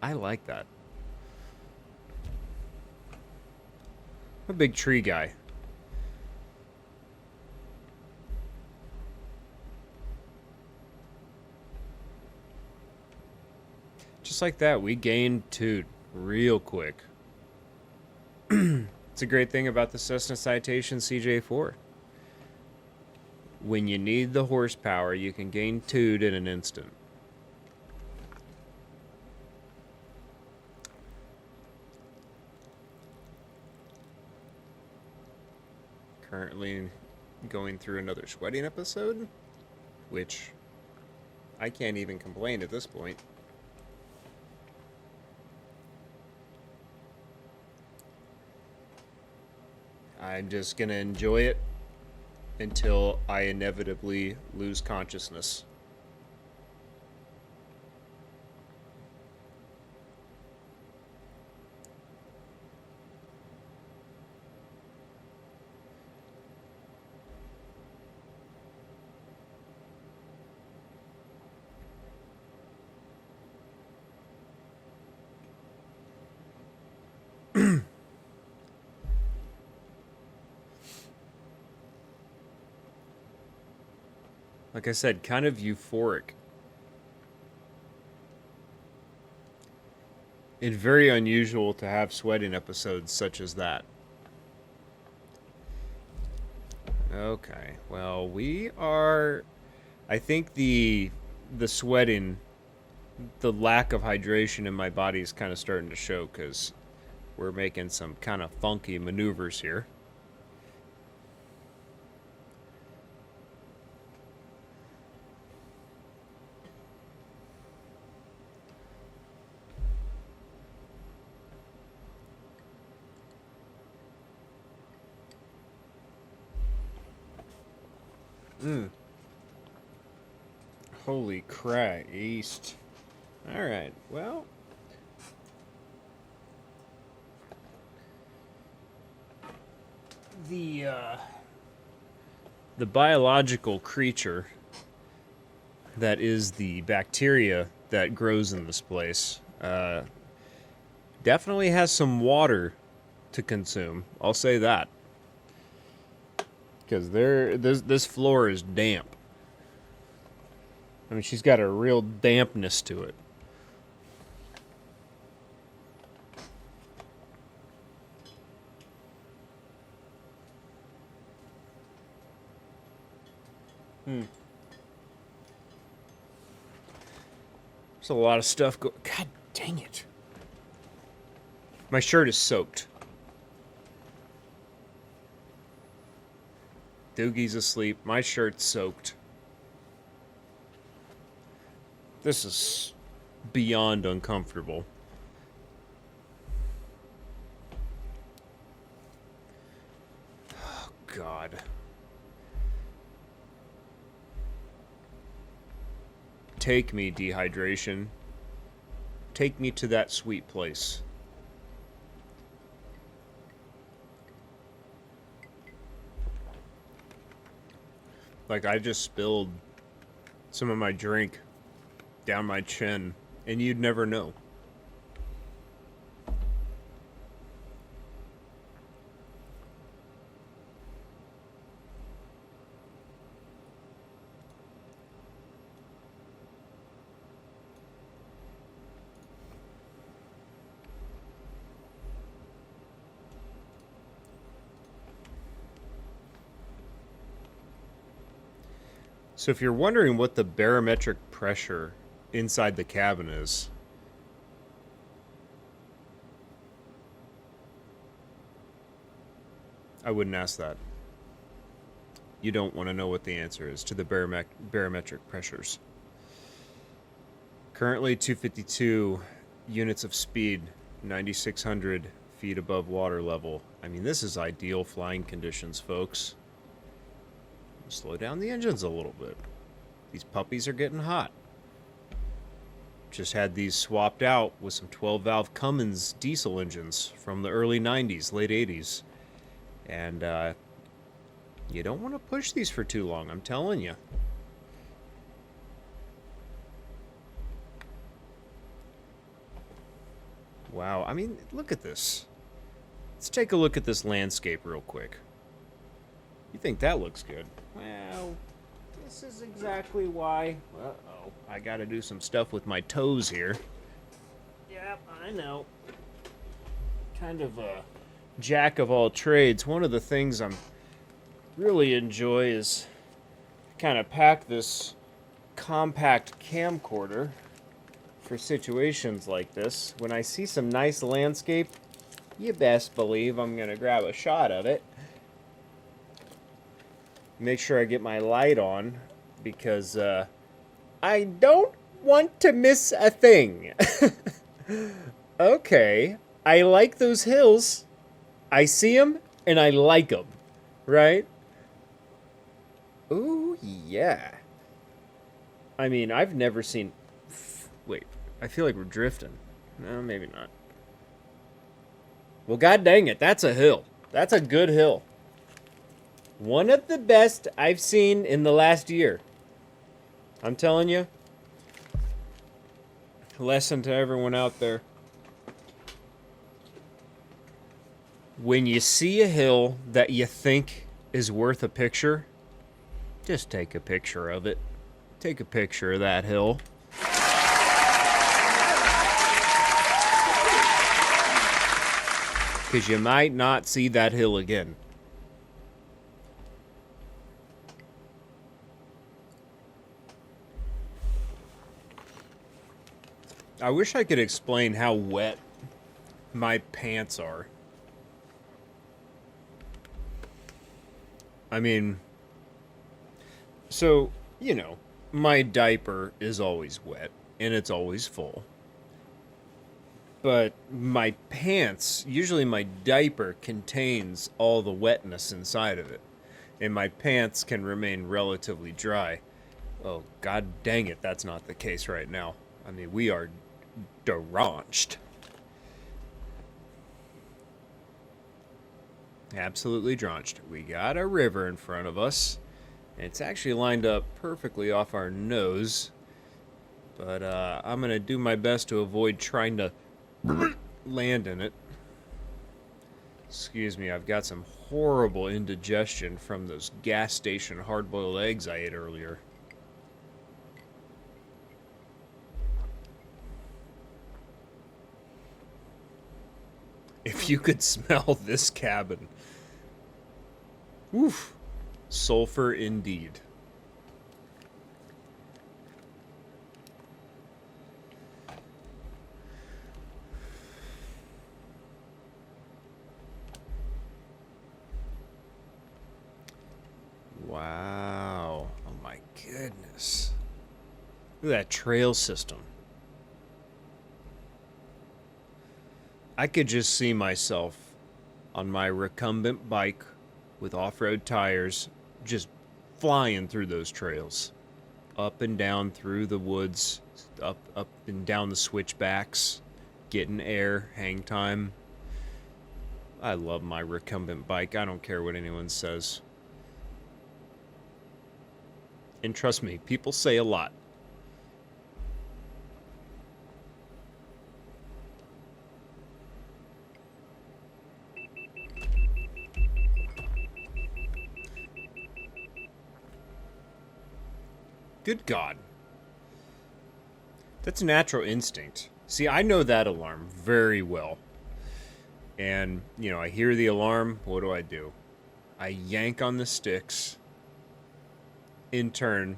I like that. I'm a big tree guy. Just like that, we gained 2 real quick. It's a great thing about the Cessna Citation CJ4. When you need the horsepower, you can gain 2 in an instant. Currently going through another sweating episode, which I can't even complain at this point. I'm just gonna enjoy it until I inevitably lose consciousness. Like I said, kind of euphoric. It's very unusual to have sweating episodes such as that. Okay, well, we are... I think the sweating, the lack of hydration in my body is kind of starting to show because we're making some kind of funky maneuvers here. Holy Christ. Alright, well. The biological creature that is the bacteria that grows in this place definitely has some water to consume. I'll say that. Because this floor is damp. I mean, she's got a real dampness to it. There's a lot of stuff God dang it. My shirt is soaked. Doogie's asleep. My shirt's soaked. This is beyond uncomfortable. Oh, God. Take me, dehydration. Take me to that sweet place. Like, I just spilled some of my drink down my chin, and you'd never know. So if you're wondering what the barometric pressure inside the cabin is, I wouldn't ask that. You don't want to know what the answer is to the barometric pressures. Currently 252 units of speed, 9,600 feet above water level. I mean, this is ideal flying conditions, folks. Slow down the engines a little bit. These puppies are getting hot. Just had these swapped out with some 12-valve Cummins diesel engines from the early 90s, late 80s. And you don't want to push these for too long, I'm telling you. Wow, I mean, look at this. Let's take a look at this landscape real quick. You think that looks good? Well, this is exactly why... Uh-oh, I gotta do some stuff with my toes here. Yep, I know. Kind of a jack of all trades. One of the things I'm really enjoy is kind of pack this compact camcorder for situations like this. When I see some nice landscape, you best believe I'm gonna grab a shot of it. Make sure I get my light on because I don't want to miss a thing. Okay, I like those hills. I see them and I like them, right? Ooh, yeah. I mean, I've never seen... Wait, I feel like we're drifting. No, maybe not. Well, god dang it, that's a hill. That's a good hill. One of the best I've seen in the last year. I'm telling you. Lesson to everyone out there. When you see a hill that you think is worth a picture, Just take a picture of it. Take a picture of that hill. Because you might not see that hill again. I wish I could explain how wet my pants are. I mean, so, you know, my diaper is always wet and it's always full. But my pants, usually my diaper contains all the wetness inside of it. And my pants can remain relatively dry. Oh, god dang it, that's not the case right now. I mean, we are drenched. Absolutely drenched. We got a river in front of us. It's actually lined up perfectly off our nose. But I'm going to do my best to avoid trying to land in it. Excuse me, I've got some horrible indigestion from those gas station hard-boiled eggs I ate earlier. If you could smell this cabin. Oof. Sulfur indeed. Wow. Oh my goodness. Look at that trail system. I could just see myself on my recumbent bike with off-road tires just flying through those trails. Up and down through the woods, up and down the switchbacks, getting air, hang time. I love my recumbent bike. I don't care what anyone says. And trust me, people say a lot. Good God. That's a natural instinct. See, I know that alarm very well. And, you know, I hear the alarm. What do? I yank on the sticks. In turn,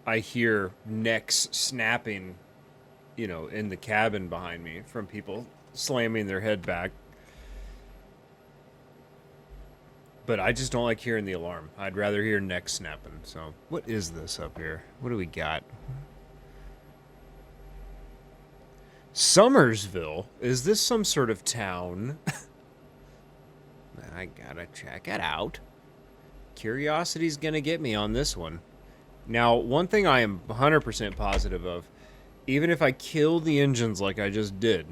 I hear necks snapping, you know, in the cabin behind me from people slamming their head back. But I just don't like hearing the alarm. I'd rather hear necks snapping. So, what is this up here? What do we got? Summersville? Is this some sort of town? I gotta check it out. Curiosity's gonna get me on this one. Now, one thing I am 100% positive of, even if I kill the engines like I just did,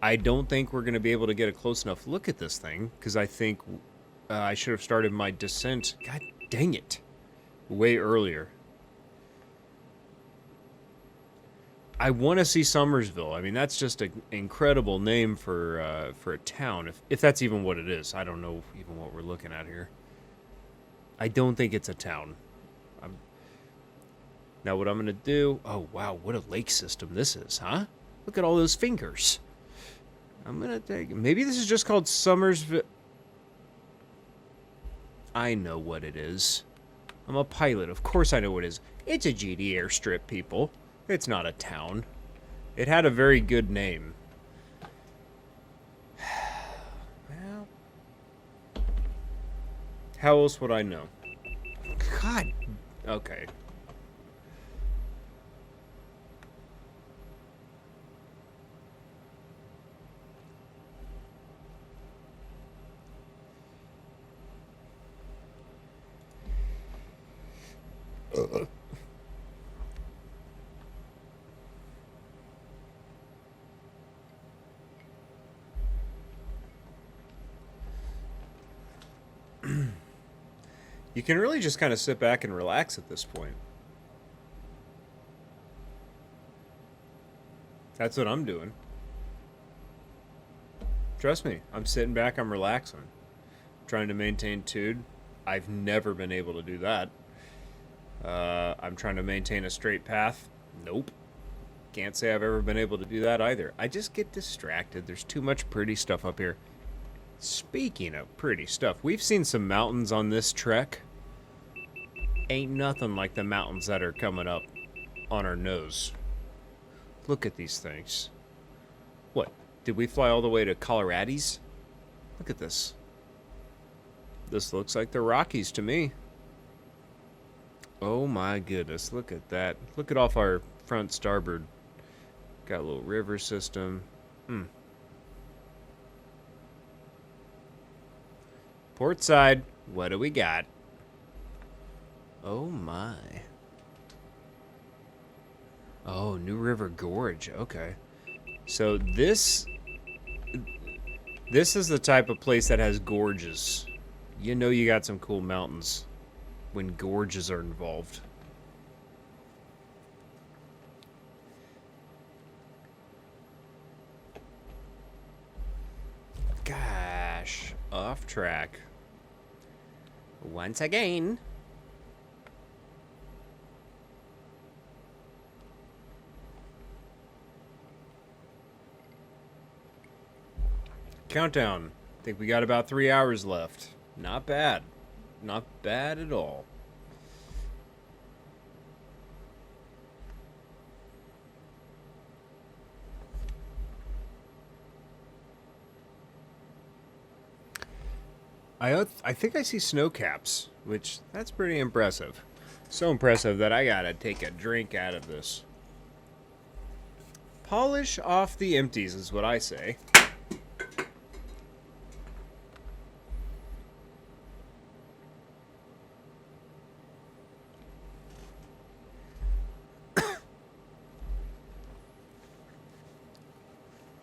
I don't think we're gonna be able to get a close enough look at this thing, because I think I should have started my descent, god dang it, way earlier. I want to see Summersville. I mean, that's just an incredible name for a town, if that's even what it is. I don't know even what we're looking at here. I don't think it's a town. Now what I'm going to do... Oh, wow, what a lake system this is, huh? Look at all those fingers. I'm going to take... Maybe this is just called Summersville... I know what it is. I'm a pilot. Of course I know what it is. It's a GD airstrip, people. It's not a town. It had a very good name. Well, how else would I know? God. Okay. You can really just kind of sit back and relax at this point. That's what I'm doing. Trust me, I'm sitting back, I'm relaxing. Trying to maintain tude. I've never been able to do that. I'm trying to maintain a straight path. Nope. Can't say I've ever been able to do that either. I just get distracted. There's too much pretty stuff up here. Speaking of pretty stuff, we've seen some mountains on this trek. Ain't nothing like the mountains that are coming up on our nose. Look at these things. What? Did we fly all the way to Colorado's? Look at this. This looks like the Rockies to me. Oh my goodness, look at that. Look at off our front starboard. Got a little river system. Port side, what do we got? Oh my. Oh, New River Gorge, okay. So this is the type of place that has gorges. You know you got some cool mountains when gorges are involved. Gosh, off track. Once again. Countdown. I think we got about 3 hours left. Not bad. Not bad at all. I think I see snow caps, which that's pretty impressive. So impressive that I gotta take a drink out of this. Polish off the empties is what I say.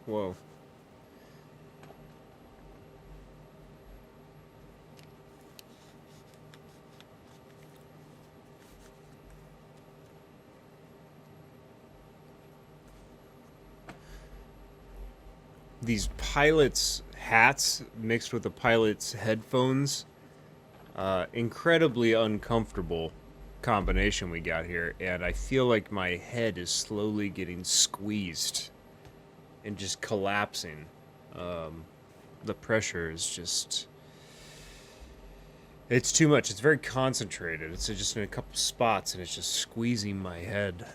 Whoa. These pilots' hats mixed with the pilots' headphones, incredibly uncomfortable combination we got here, and I feel like my head is slowly getting squeezed and just collapsing. The pressure is just... It's too much. It's very concentrated. It's just in a couple spots, and it's just squeezing my head.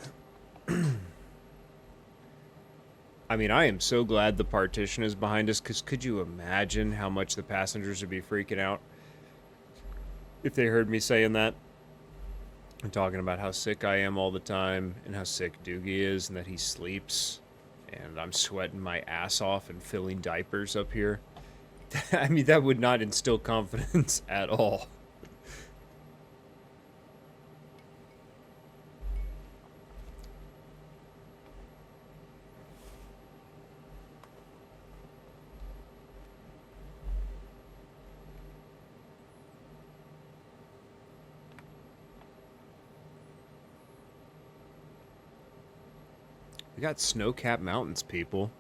I mean, I am so glad the partition is behind us, because could you imagine how much the passengers would be freaking out if they heard me saying that? I'm talking about how sick I am all the time, and how sick Doogie is, and that he sleeps, and I'm sweating my ass off and filling diapers up here. I mean, that would not instill confidence at all. We got snow-capped mountains, people.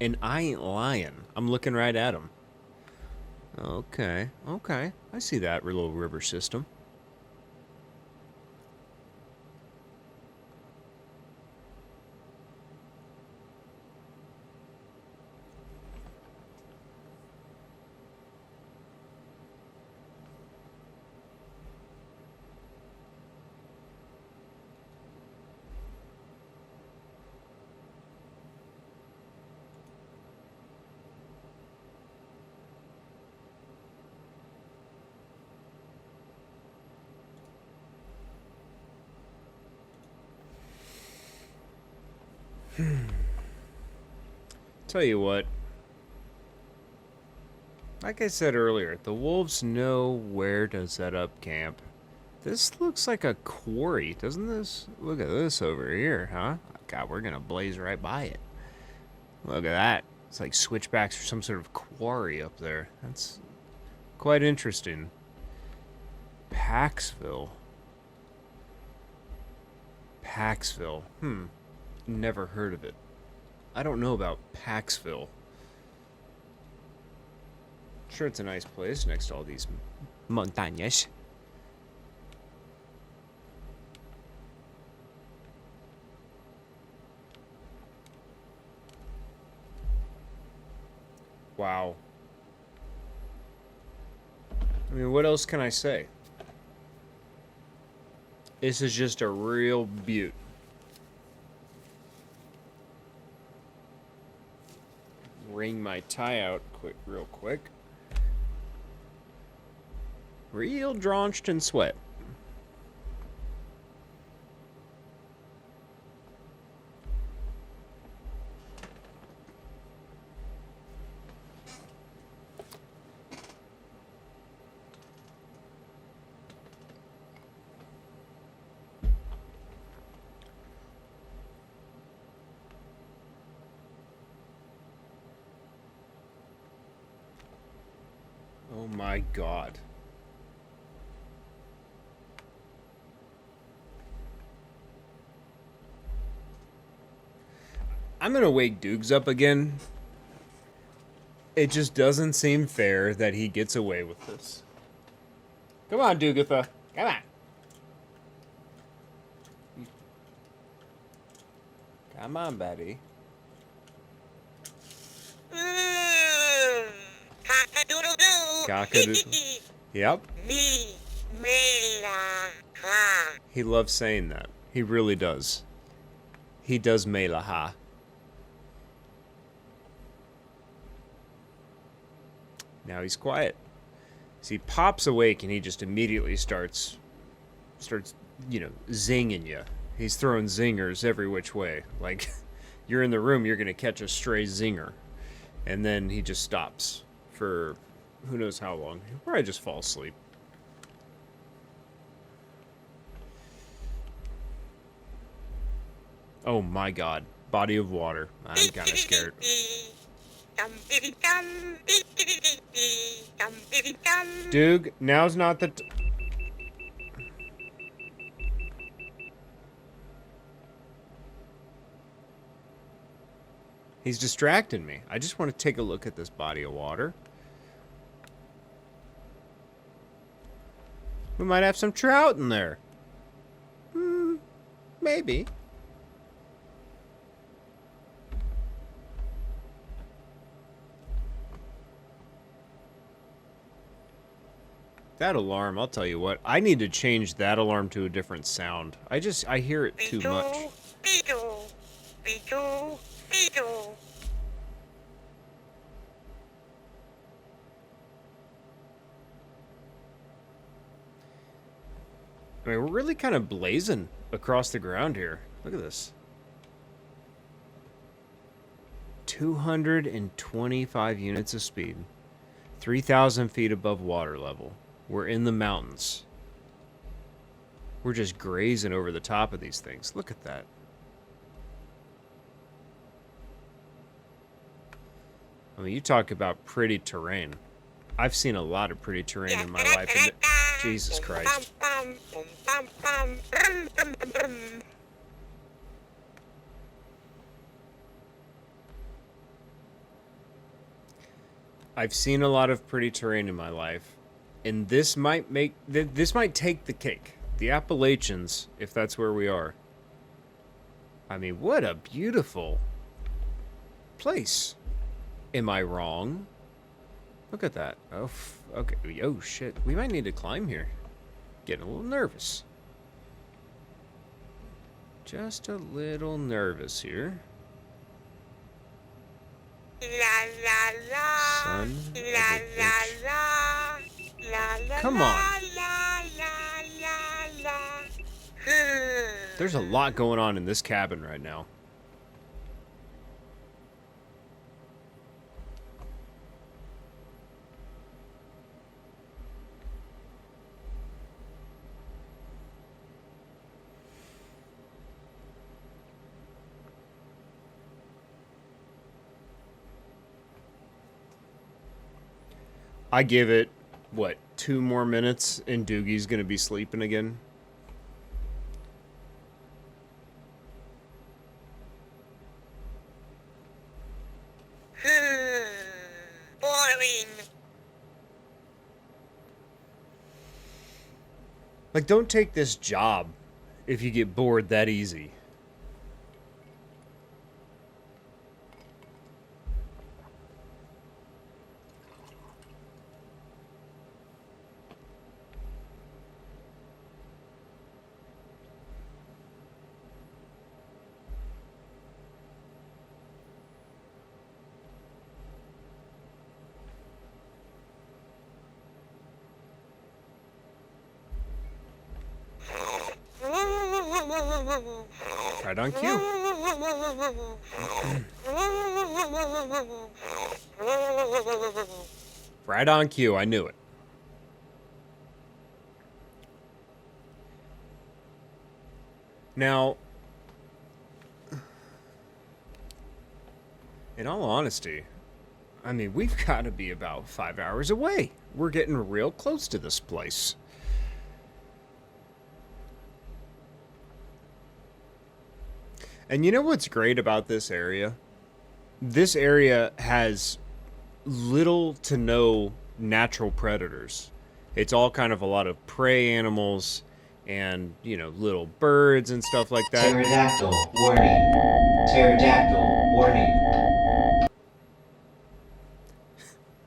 And I ain't lying. I'm looking right at them. Okay, okay. I see that little river system. Tell you what, like I said earlier, the wolves know where to set up camp. This looks like a quarry, doesn't this? Look at this over here, huh? God, we're gonna blaze right by it. Look at that. It's like switchbacks or some sort of quarry up there. That's quite interesting. Paxville. Paxville. Never heard of it. I don't know about Paxville. Sure, it's a nice place next to all these Montañas. Wow. I mean, what else can I say? This is just a real beaut. Wring my tie out real quick. Real drenched in sweat. Oh my God. I'm gonna wake Doogs up again. It just doesn't seem fair that he gets away with this. Come on, Doogatha. Come on. Come on, buddy. Cock-a-doodle-doo. Cock-a-doodle. Yep. Me, me, la, ha. He loves saying that. He really does. He does melaha. Now he's quiet. So he pops awake and he just immediately starts, you know, zinging you. He's throwing zingers every which way. Like, you're in the room, you're going to catch a stray zinger. And then he just stops for who knows how long. He'll probably just fall asleep. Oh my God. Body of water. I'm kind of scared. Doog, now's not the He's distracting me. I just want to take a look at this body of water. We might have some trout in there. Maybe. That alarm, I'll tell you what. I need to change that alarm to a different sound. I hear it too much. I mean, we're really kind of blazing across the ground here. Look at this. 225 units of speed. 3,000 feet above water level. We're in the mountains. We're just grazing over the top of these things. Look at that. I mean, you talk about pretty terrain. I've seen a lot of pretty terrain in my life. And Jesus Christ. I've seen a lot of pretty terrain in my life, and this might take the cake. The Appalachians, if that's where we are. I mean, what a beautiful place. Am I wrong? Look at that. Oh, okay. Oh, shit. We might need to climb here. Getting a little nervous. Just a little nervous here. Son of a bitch. Come on. There's a lot going on in this cabin right now. I give it, what, 2 more minutes and Doogie's gonna be sleeping again? Boring. Like, don't take this job if you get bored that easy. Right on cue. Right on cue, I knew it. Now, in all honesty, I mean, we've got to be about 5 hours away. We're getting real close to this place. And you know what's great about this area? This area has little to no natural predators. It's all kind of a lot of prey animals and, you know, little birds and stuff like that. Pterodactyl, warning. Pterodactyl, warning.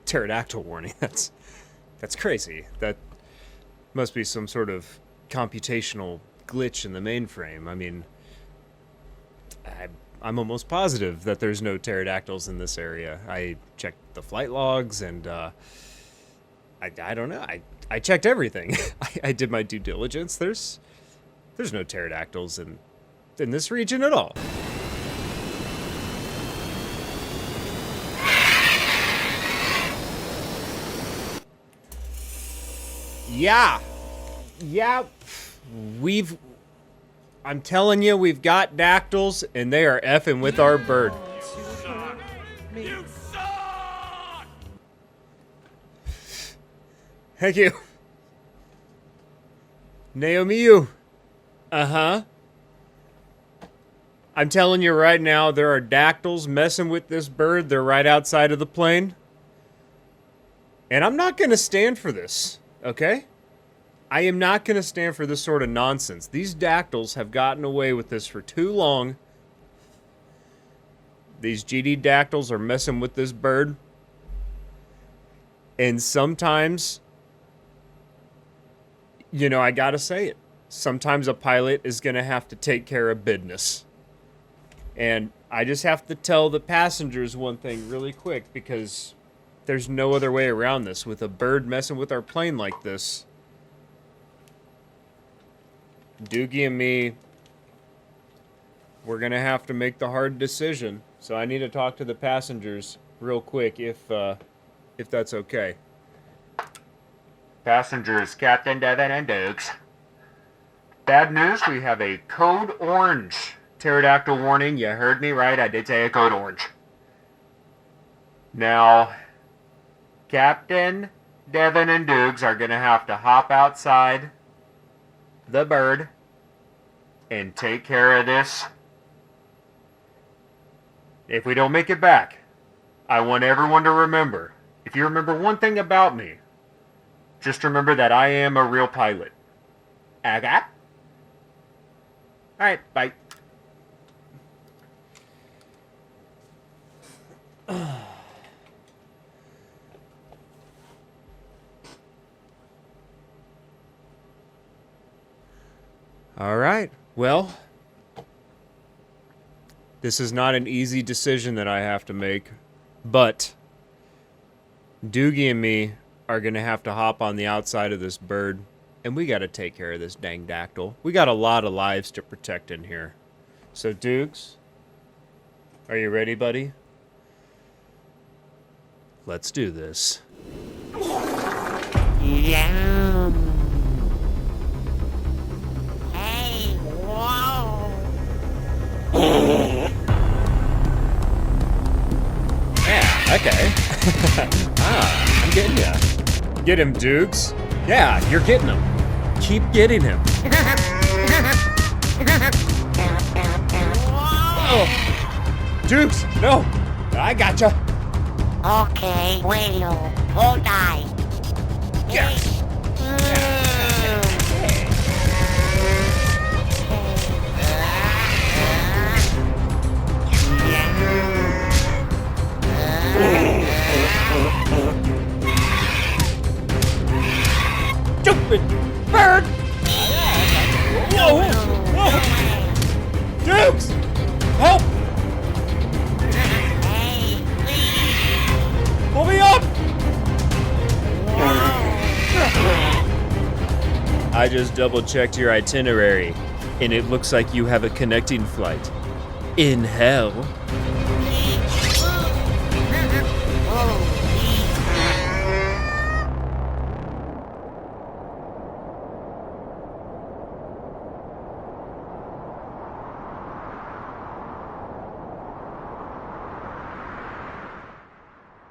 Pterodactyl warning. That's crazy. That must be some sort of computational glitch in the mainframe. I mean, I'm almost positive that there's no pterodactyls in this area. I checked the flight logs and I don't know. I checked everything. I did my due diligence. There's no pterodactyls in this region at all. Yeah. I'm telling you, we've got dactyls, and they are effing with our bird. You suck! Thank you. Naomi, you. Uh-huh. I'm telling you right now, there are dactyls messing with this bird. They're right outside of the plane. And I'm not going to stand for this, okay? I am not going to stand for this sort of nonsense. These dactyls have gotten away with this for too long. These GD dactyls are messing with this bird. And sometimes, you know, I got to say it. Sometimes a pilot is going to have to take care of business. And I just have to tell the passengers one thing really quick, because there's no other way around this. With a bird messing with our plane like this, Doogie and me, we're going to have to make the hard decision. So I need to talk to the passengers real quick if that's okay. Passengers, Captain Devin and Dukes. Bad news, we have a code orange pterodactyl warning. You heard me right, I did say a code orange. Now, Captain Devin and Dukes are going to have to hop outside the bird and take care of this. If we don't make it back, I want everyone to remember, if you remember one thing about me, just remember that I am a real pilot. Okay? Alright, bye. Alright, well, this is not an easy decision that I have to make, but Doogie and me are going to have to hop on the outside of this bird, and we got to take care of this dang dactyl. We got a lot of lives to protect in here. So, Dukes, are you ready, buddy? Let's do this. Yum. Hey, whoa. Yeah, okay. I'm getting ya. Get him, Dukes. Yeah, you're getting him. Keep getting him. Oh. Dukes, no. I gotcha. Okay, bueno, hold on. Yes. it! Bird! Whoa! Whoa! Dukes! Help! Hey, please. Pull me up! I just double-checked your itinerary, and it looks like you have a connecting flight. In hell.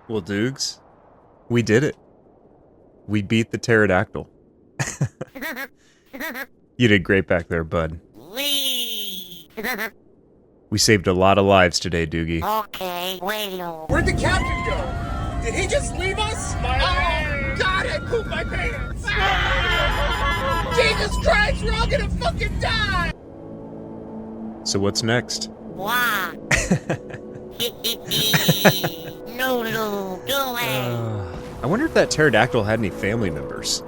Well, Doogs, we did it. We beat the pterodactyl. You did great back there, bud. Please. We saved a lot of lives today, Doogie. Okay, wait. Where'd the captain go? Did he just leave us? My pants! God, I pooped my pants! Jesus Christ, we're all gonna fucking die! So what's next? Wow. No, go away. I wonder if that pterodactyl had any family members.